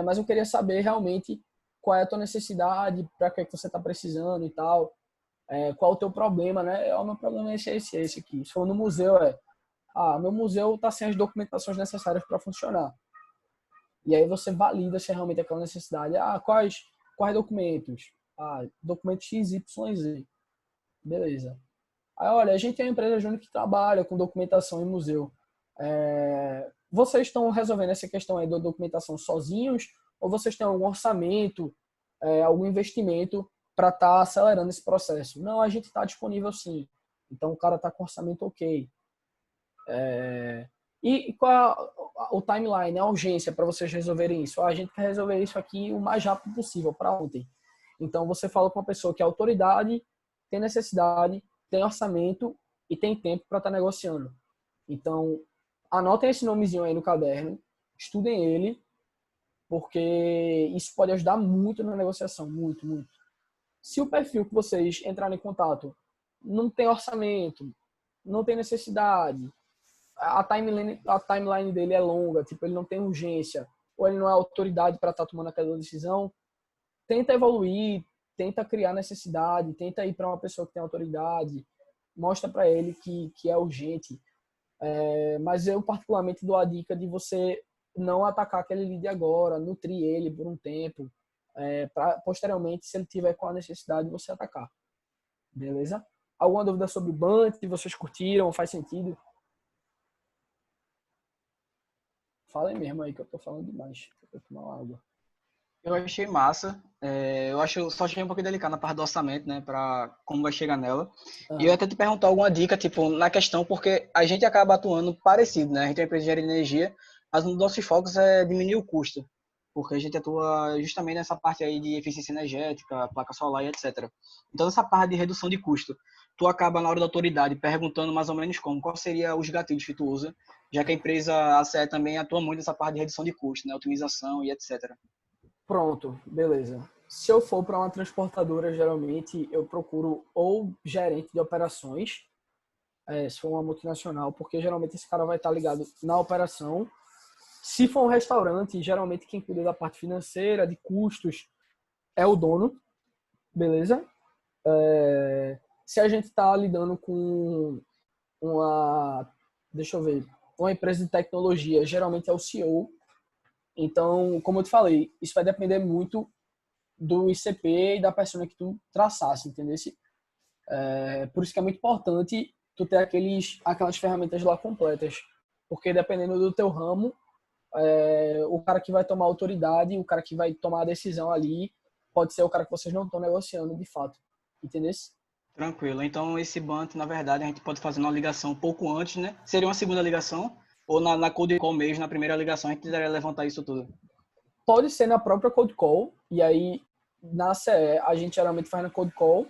mas eu queria saber realmente qual é a tua necessidade, para que você está precisando e tal, qual o teu problema, né? O meu problema é esse aqui. Se for no museu, meu museu está sem as documentações necessárias para funcionar. E aí você valida se é realmente aquela necessidade. Quais documentos? Documento X, Y, Z. Beleza. Aí, olha, a gente é uma empresa júnior que trabalha com documentação em museu. Vocês estão resolvendo essa questão aí da documentação sozinhos ou vocês têm algum orçamento, algum investimento para estar acelerando esse processo? Não, a gente está disponível sim. Então, o cara está com orçamento ok. E qual o timeline, a urgência para vocês resolverem isso? A gente quer resolver isso aqui o mais rápido possível, para ontem. Então, você fala com uma pessoa que é autoridade, tem necessidade, tem orçamento e tem tempo para estar negociando. Então, anotem esse nomezinho aí no caderno, estudem ele, porque isso pode ajudar muito na negociação, muito, muito. Se o perfil que vocês entrarem em contato não tem orçamento, não tem necessidade, a timeline dele é longa, tipo, ele não tem urgência, ou ele não é autoridade para estar tomando aquela decisão, tenta evoluir, tenta criar necessidade, tenta ir para uma pessoa que tem autoridade, mostra para ele que é urgente. Mas eu particularmente dou a dica de você não atacar aquele lead agora, nutrir ele por um tempo, para posteriormente, se ele tiver com a necessidade, você atacar. Beleza? Alguma dúvida sobre o Bunt? Vocês curtiram? Faz sentido? Falem mesmo aí que eu tô falando demais. Vou tomar uma água. Eu achei massa. Só achei um pouquinho delicado na parte do orçamento, né? Pra como vai chegar nela. E eu ia até te perguntar alguma dica, tipo, na questão, porque a gente acaba atuando parecido, né? A gente é uma empresa de engenharia de energia, mas um dos nossos focos é diminuir o custo. Porque a gente atua justamente nessa parte aí de eficiência energética, placa solar e etc. Então, nessa parte de redução de custo, tu acaba na hora da autoridade perguntando mais ou menos qual seria os gatilhos que tu usa, já que a empresa a CE também atua muito nessa parte de redução de custo, né? Otimização e etc. Pronto, beleza. Se eu for para uma transportadora, geralmente eu procuro ou gerente de operações, se for uma multinacional, porque geralmente esse cara vai estar ligado na operação. Se for um restaurante, geralmente quem cuida da parte financeira, de custos, é o dono, beleza? Se a gente está lidando com uma empresa de tecnologia, geralmente é o CEO. Então, como eu te falei, isso vai depender muito do ICP e da persona que tu traçasse, entendeu? Por isso que é muito importante tu ter aquelas ferramentas lá completas, porque dependendo do teu ramo, o cara que vai tomar autoridade, o cara que vai tomar a decisão ali, pode ser o cara que vocês não estão negociando de fato, entendeu? Tranquilo. Então, esse BANT, na verdade, a gente pode fazer uma ligação um pouco antes, né? Seria uma segunda ligação? Ou na cold call mesmo, na primeira ligação, a gente deveria levantar isso tudo? Pode ser na própria cold call, e aí na CE a gente geralmente faz na cold call,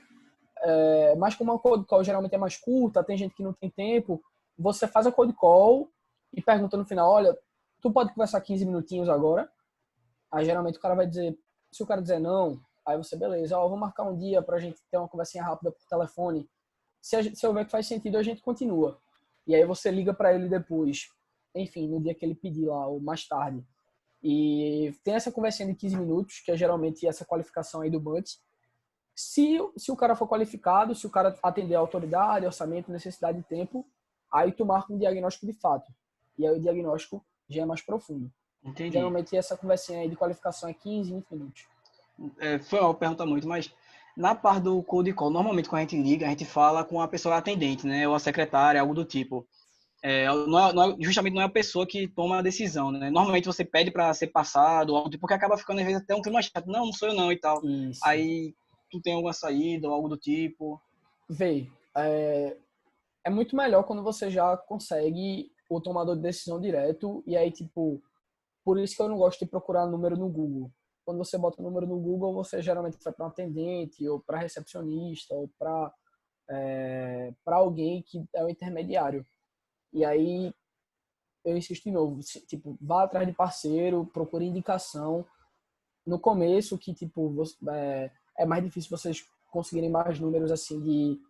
mas como a cold call geralmente é mais curta, tem gente que não tem tempo, você faz a cold call e pergunta no final, olha, tu pode conversar 15 minutinhos agora? Aí geralmente o cara vai dizer, se o cara dizer não, aí você, beleza, vou marcar um dia pra gente ter uma conversinha rápida por telefone. Se eu ver que faz sentido, a gente continua. E aí você liga para ele depois, enfim, no dia que ele pedir lá, ou mais tarde. E tem essa conversinha de 15 minutos, que é geralmente essa qualificação aí do BUNT. Se o cara for qualificado, se o cara atender a autoridade, orçamento, necessidade de tempo, aí tu marca um diagnóstico de fato. E aí o diagnóstico já é mais profundo. Entendi. Geralmente essa conversinha aí de qualificação é 15, 20 minutos. Foi uma pergunta muito, mas na parte do cold call, normalmente quando a gente liga, a gente fala com a pessoa atendente, né? Ou a secretária, algo do tipo. Justamente não é a pessoa que toma a decisão, né? Normalmente você pede para ser passado, algo do tipo, porque acaba ficando às vezes até um clima chato. Não sou eu não e tal. Isso. Aí tu tem alguma saída ou algo do tipo. Vê, é muito melhor quando você já consegue o tomador de decisão direto. E aí, tipo, por isso que eu não gosto de procurar número no Google. Quando você bota o número no Google, você geralmente vai para um atendente, ou para recepcionista, ou para alguém que é o intermediário. E aí, eu insisto de novo, tipo, vá atrás de parceiro, procure indicação. No começo, que tipo, é mais difícil vocês conseguirem mais números assim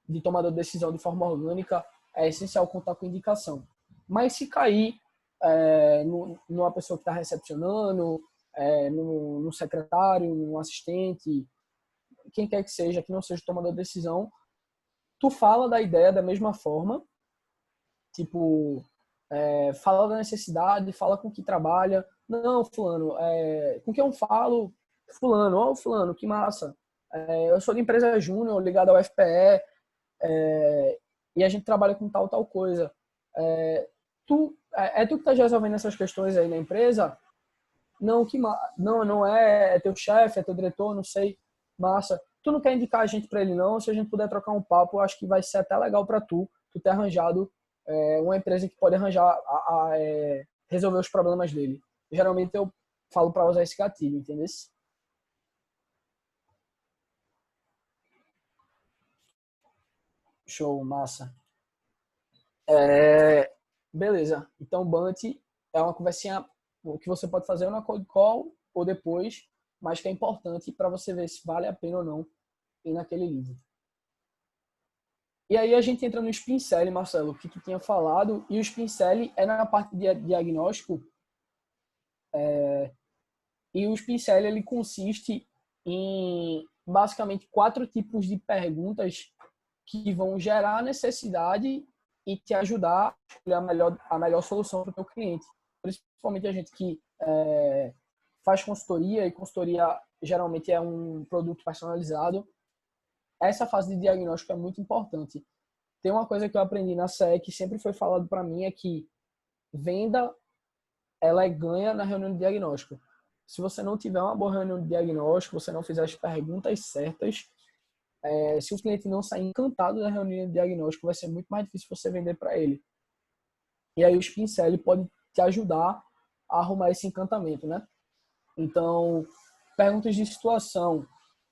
de tomador de decisão de forma orgânica, é essencial contar com indicação. Mas se cair numa pessoa que está recepcionando, no secretário, no assistente, quem quer que seja, que não seja tomador de decisão, tu fala da ideia da mesma forma, tipo, fala da necessidade, fala com que trabalha. Não, fulano, com quem eu falo? Fulano, fulano, que massa. eu sou de empresa júnior, ligada ao FPE, e a gente trabalha com tal coisa. Tu que estás resolvendo essas questões aí na empresa? Não, não é teu chefe, é teu diretor, não sei, massa. Tu não quer indicar a gente para ele não? Se a gente puder trocar um papo, eu acho que vai ser até legal para tu ter arranjado uma empresa que pode arranjar resolver os problemas dele. Geralmente eu falo para usar esse gatilho, entendeu? Show, massa. Beleza. Então, Bunt é uma conversinha que você pode fazer na cold call ou depois, mas que é importante para você ver se vale a pena ou não ir naquele livro. E aí a gente entra no Spin Selling, Marcelo, que tu tinha falado, e o Spin Selling é na parte de diagnóstico, e o Spin Selling ele consiste em basicamente 4 tipos de perguntas que vão gerar a necessidade e te ajudar a escolher a melhor solução para o teu cliente. Principalmente a gente que faz consultoria, e consultoria geralmente é um produto personalizado. Essa fase de diagnóstico é muito importante. Tem uma coisa que eu aprendi na CE que sempre foi falado para mim, é que venda ela é ganha na reunião de diagnóstico. Se você não tiver uma boa reunião de diagnóstico, você não fizer as perguntas certas, se o cliente não sair encantado da reunião de diagnóstico, vai ser muito mais difícil você vender para ele. E aí o Spin Selling pode te ajudar a arrumar esse encantamento, né? Então, perguntas de situação,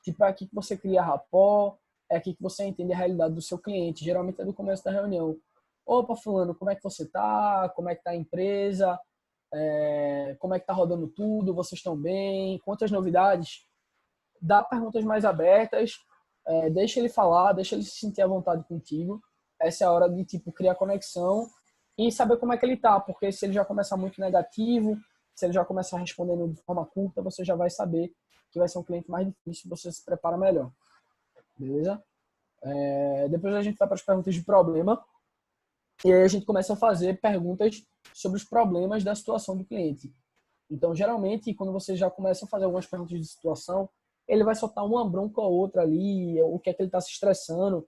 tipo, é aqui que você cria rapport, é aqui que você entende a realidade do seu cliente, geralmente é do começo da reunião. Opa, fulano, como é que você tá? Como é que tá a empresa? Como é que tá rodando tudo? Vocês estão bem? Quantas novidades? Dá perguntas mais abertas, deixa ele falar, deixa ele se sentir à vontade contigo. Essa é a hora de, tipo, criar conexão e saber como é que ele tá, porque se ele já começar muito negativo, se ele já começar respondendo de forma curta, você já vai saber que vai ser um cliente mais difícil, você se prepara melhor. Beleza? Depois a gente vai para as perguntas de problema, e aí a gente começa a fazer perguntas sobre os problemas da situação do cliente. Então, geralmente, quando você já começa a fazer algumas perguntas de situação, ele vai soltar uma bronca ou outra ali, o que é que ele está se estressando.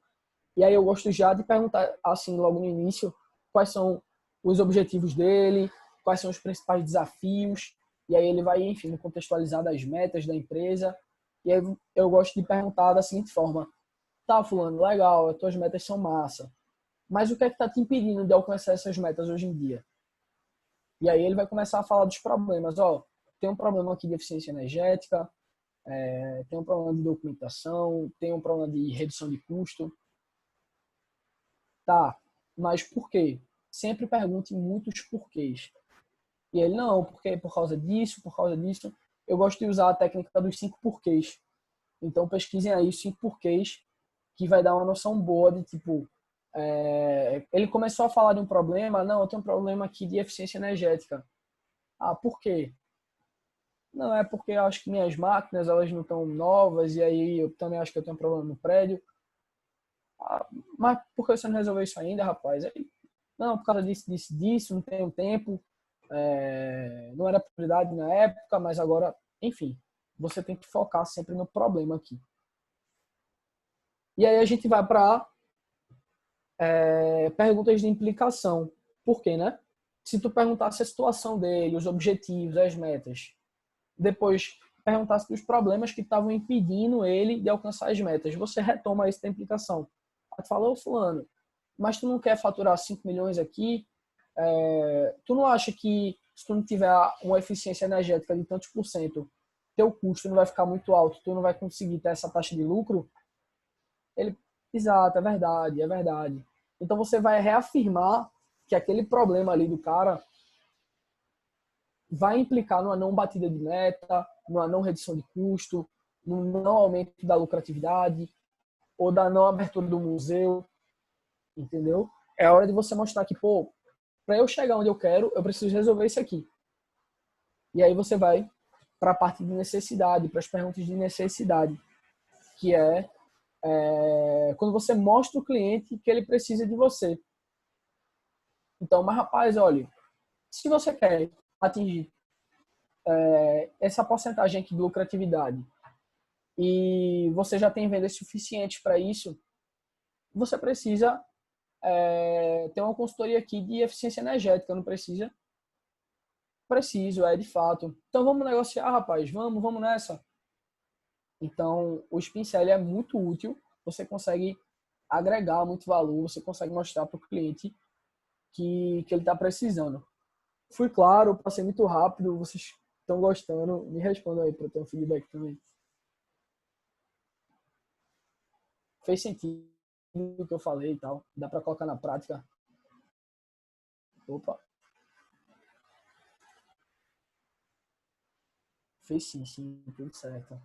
E aí eu gosto já de perguntar, assim, logo no início, quais são os objetivos dele, quais são os principais desafios. E aí ele vai, enfim, contextualizar das metas da empresa. E aí eu gosto de perguntar da seguinte forma: tá, fulano, legal, as tuas metas são massa, mas o que é que está te impedindo de alcançar essas metas hoje em dia? E aí ele vai começar a falar dos problemas. Tem um problema aqui de eficiência energética, tem um problema de documentação, tem um problema de redução de custo. Tá, mas por quê? Sempre pergunte muitos porquês. E ele, não, porque por causa disso, por causa disso. Eu gosto de usar a técnica dos 5 porquês. Então pesquisem aí os 5 porquês, que vai dar uma noção boa de, tipo, ele começou a falar de um problema. Não, eu tenho um problema aqui de eficiência energética. Ah, por quê? Não, é porque eu acho que minhas máquinas, elas não estão novas, e aí eu também acho que eu tenho um problema no prédio. Ah, mas por que você não resolveu isso ainda, rapaz? Aí, não, por causa disso, não tenho tempo, não era prioridade na época, mas agora, enfim, você tem que focar sempre no problema aqui. E aí a gente vai para perguntas de implicação. Por quê, né? Se tu perguntasse a situação dele, os objetivos, as metas, depois perguntasse dos problemas que estavam impedindo ele de alcançar as metas, você retoma isso da implicação. Aí tu fala: ô fulano, mas tu não quer faturar 5 milhões aqui? Tu não acha que se tu não tiver uma eficiência energética de tantos por cento, teu custo não vai ficar muito alto, tu não vai conseguir ter essa taxa de lucro? Ele, exato, é verdade, é verdade. Então você vai reafirmar que aquele problema ali do cara vai implicar numa não batida de meta, numa não redução de custo, no não aumento da lucratividade ou da não abertura do museu, entendeu? É a hora de você mostrar que, pô, para eu chegar onde eu quero, eu preciso resolver isso aqui. E aí você vai para a parte de necessidade, para as perguntas de necessidade, que quando você mostra o cliente que ele precisa de você. Então, mas rapaz, olha, se você quer atingir essa porcentagem aqui de lucratividade, e você já tem vendas suficientes para isso, você precisa ter uma consultoria aqui de eficiência energética, não precisa? Preciso, de fato. Então vamos negociar, rapaz, vamos nessa. Então o Spincelli é muito útil, você consegue agregar muito valor, você consegue mostrar para o cliente que ele está precisando. Fui claro, passei muito rápido, vocês estão gostando, me respondam aí para eu ter um feedback também. Fez sentido o que eu falei e tal? Dá para colocar na prática? Opa. Fez sim, tudo certo.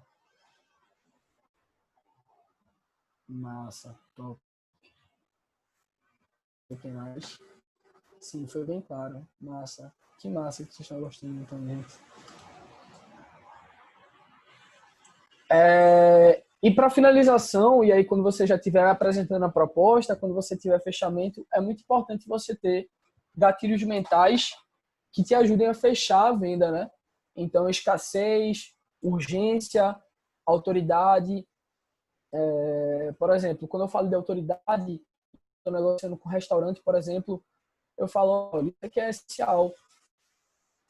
Massa, top. O que mais? Sim, foi bem claro. Massa. Que massa que vocês estão gostando então, gente. E para finalização, e aí quando você já estiver apresentando a proposta, quando você tiver fechamento, é muito importante você ter gatilhos mentais que te ajudem a fechar a venda, né? Então, escassez, urgência, autoridade. Por exemplo, quando eu falo de autoridade, estou negociando com restaurante, por exemplo, eu falo, olha, isso aqui é essencial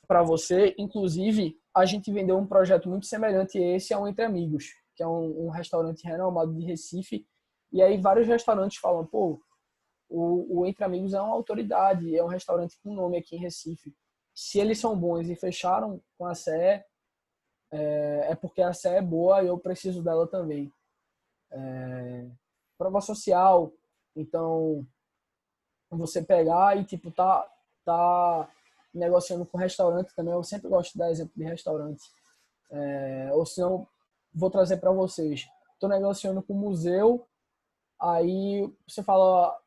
para você. Inclusive, a gente vendeu um projeto muito semelhante a esse, ao Entre Amigos, que é um restaurante renomado de Recife. E aí vários restaurantes falam, pô, o Entre Amigos é uma autoridade, é um restaurante com nome aqui em Recife. Se eles são bons e fecharam com a CE, é porque a CE é boa e eu preciso dela também. Prova social, então você pegar e tipo tá negociando com restaurante também. Eu sempre gosto de dar exemplo de restaurante. Ou senão vou trazer para vocês. Estou negociando com museu, aí você fala,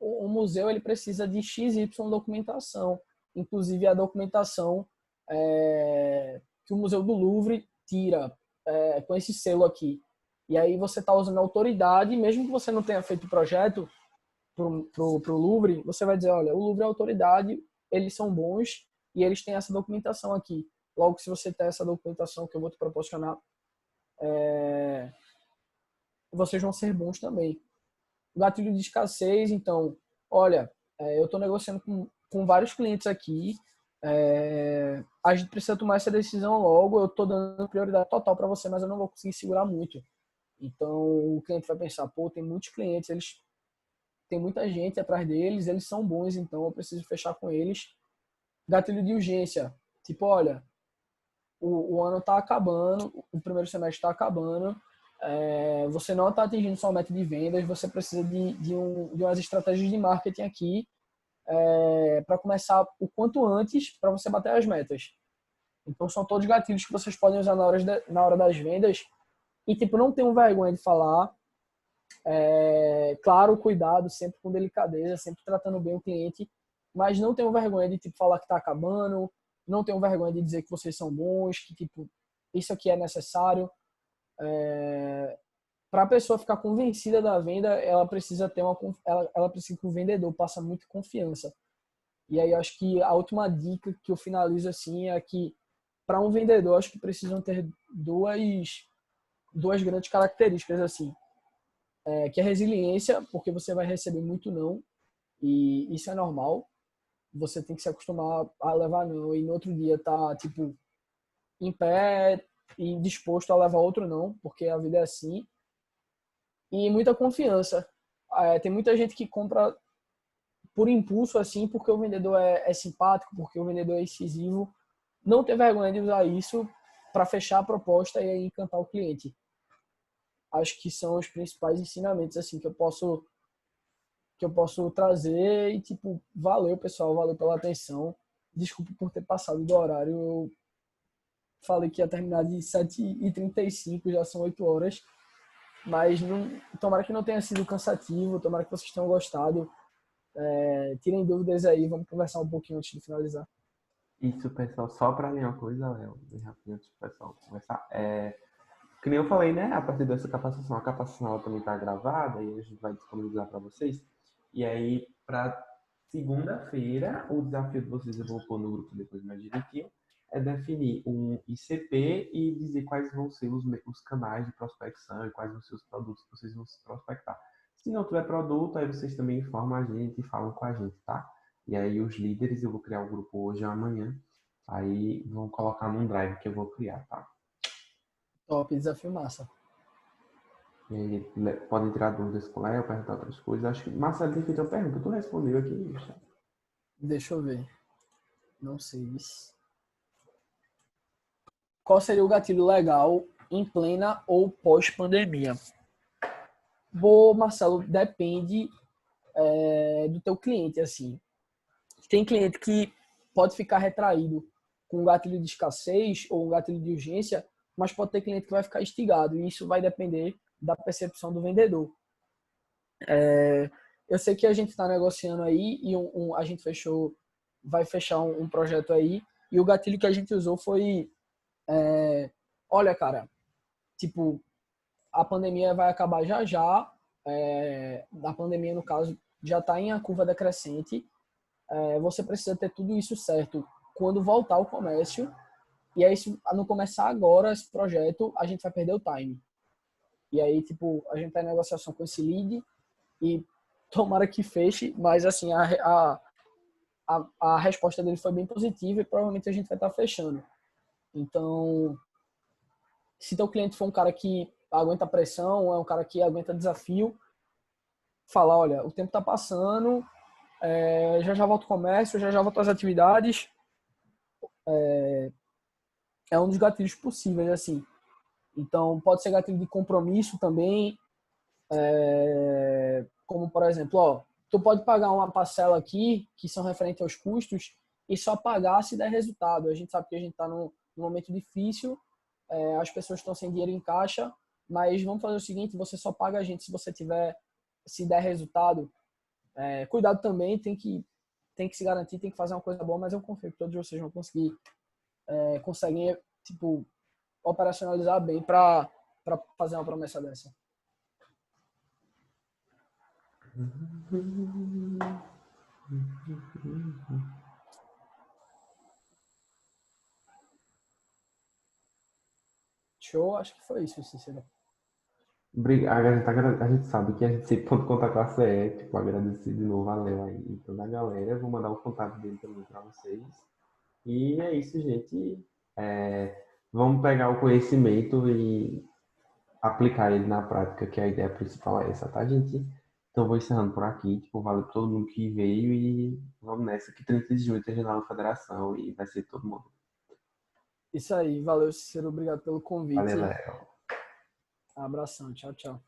o museu ele precisa de XY documentação, inclusive a documentação que o Museu do Louvre tira com esse selo aqui. E aí você está usando autoridade, mesmo que você não tenha feito o projeto pro Louvre, você vai dizer, olha, o Louvre é autoridade, eles são bons e eles têm essa documentação aqui. Logo, se você tem essa documentação que eu vou te proporcionar, vocês vão ser bons também. Gatilho de escassez, então, olha, eu estou negociando com vários clientes aqui, a gente precisa tomar essa decisão logo, eu estou dando prioridade total para você, mas eu não vou conseguir segurar muito. Então, o cliente vai pensar, pô, tem muitos clientes, tem muita gente atrás deles, eles são bons, então eu preciso fechar com eles. Gatilho de urgência, tipo, olha, o ano está acabando, o primeiro semestre está acabando, você não está atingindo sua meta de vendas, você precisa de umas estratégias de marketing aqui para começar o quanto antes para você bater as metas. Então são todos gatilhos que vocês podem usar na hora das vendas e tipo, não tenham vergonha de falar. Claro, cuidado, sempre com delicadeza, sempre tratando bem o cliente, mas não tenham vergonha de tipo, falar que está acabando, não tenham vergonha de dizer que vocês são bons, que tipo, isso aqui é necessário. Para a pessoa ficar convencida da venda, ela precisa ter ela precisa que o vendedor passe muito confiança. E aí acho que a última dica que eu finalizo assim é que para um vendedor acho que precisam ter duas grandes características assim, que é resiliência, porque você vai receber muito não e isso é normal. Você tem que se acostumar a levar não e no outro dia tá tipo em pé e disposto a levar outro não, porque a vida é assim. E muita confiança. Tem muita gente que compra por impulso, assim, porque o vendedor é simpático, porque o vendedor é incisivo. Não ter vergonha de usar isso para fechar a proposta e aí encantar o cliente. Acho que são os principais ensinamentos assim que eu posso trazer e tipo, valeu pessoal, valeu pela atenção. Desculpe por ter passado do horário. Eu falei que ia terminar de 7h35, já são 8 horas. Mas tomara que não tenha sido cansativo, tomara que vocês tenham gostado. Tirem dúvidas aí, vamos conversar um pouquinho antes de finalizar. Isso, pessoal, só para alinhar uma coisa, Léo, bem rapidinho antes do pessoal conversar. Que nem eu falei, né? A partir dessa capacitação, a capacitação ela também está gravada e a gente vai disponibilizar para vocês. E aí, para segunda-feira, o desafio de vocês eu vou pôr no grupo depois mais direitinho. é definir um ICP e dizer quais vão ser os canais de prospecção e quais vão ser os produtos que vocês vão se prospectar. Se não tiver produto, aí vocês também informam a gente e falam com a gente, tá? E aí os líderes, eu vou criar o grupo hoje ou amanhã, aí vão colocar num drive que eu vou criar, tá? Top, desafio massa. E aí podem tirar dúvidas com ela, perguntar outras coisas. Acho que Marcelo tem feito uma pergunta, tu respondeu aqui, bicho. Deixa eu ver. Não sei. Qual seria o gatilho legal em plena ou pós-pandemia? Bom, Marcelo, depende do teu cliente, assim. Tem cliente que pode ficar retraído com um gatilho de escassez ou um gatilho de urgência, mas pode ter cliente que vai ficar instigado, e isso vai depender da percepção do vendedor. Eu sei que a gente está negociando aí e a gente vai fechar um projeto aí, e o gatilho que a gente usou foi olha, cara, tipo, a pandemia vai acabar já já, a pandemia, no caso, já está em a curva decrescente, você precisa ter tudo isso certo quando voltar o comércio, e aí se não começar agora esse projeto, a gente vai perder o time. E aí, tipo, a gente está em negociação com esse lead e tomara que feche, mas assim, a resposta dele foi bem positiva e provavelmente a gente vai estar fechando. Então, se teu cliente for um cara que aguenta pressão, é um cara que aguenta desafio, fala, olha, o tempo está passando, já já volta o comércio, já já volta as atividades. É um dos gatilhos possíveis, assim. Então, pode ser gatilho de compromisso também, como, por exemplo, tu pode pagar uma parcela aqui, que são referentes aos custos, e só pagar se der resultado. A gente sabe que a gente está num momento difícil, as pessoas estão sem dinheiro em caixa, mas vamos fazer o seguinte, você só paga a gente se der resultado. Cuidado também, tem que se garantir, tem que fazer uma coisa boa, mas eu confio que todos vocês vão conseguem, tipo, operacionalizar bem para fazer uma promessa dessa. Show, acho que foi isso, Cícero. A gente sabe que a gente sempre pode contar com a CE, tipo, agradecer de novo a Léo aí e toda a galera. Eu vou mandar o contato dele também para vocês. E é isso, gente. Vamos pegar o conhecimento e aplicar ele na prática, que a ideia principal é essa, tá, gente? Então, vou encerrando por aqui. Tipo, valeu pra todo mundo que veio e vamos nessa, que 30 de junho tem Regional da Federação e vai ser todo mundo. Isso aí, valeu, Cícero, obrigado pelo convite. Valeu, Léo. Abração, tchau, tchau.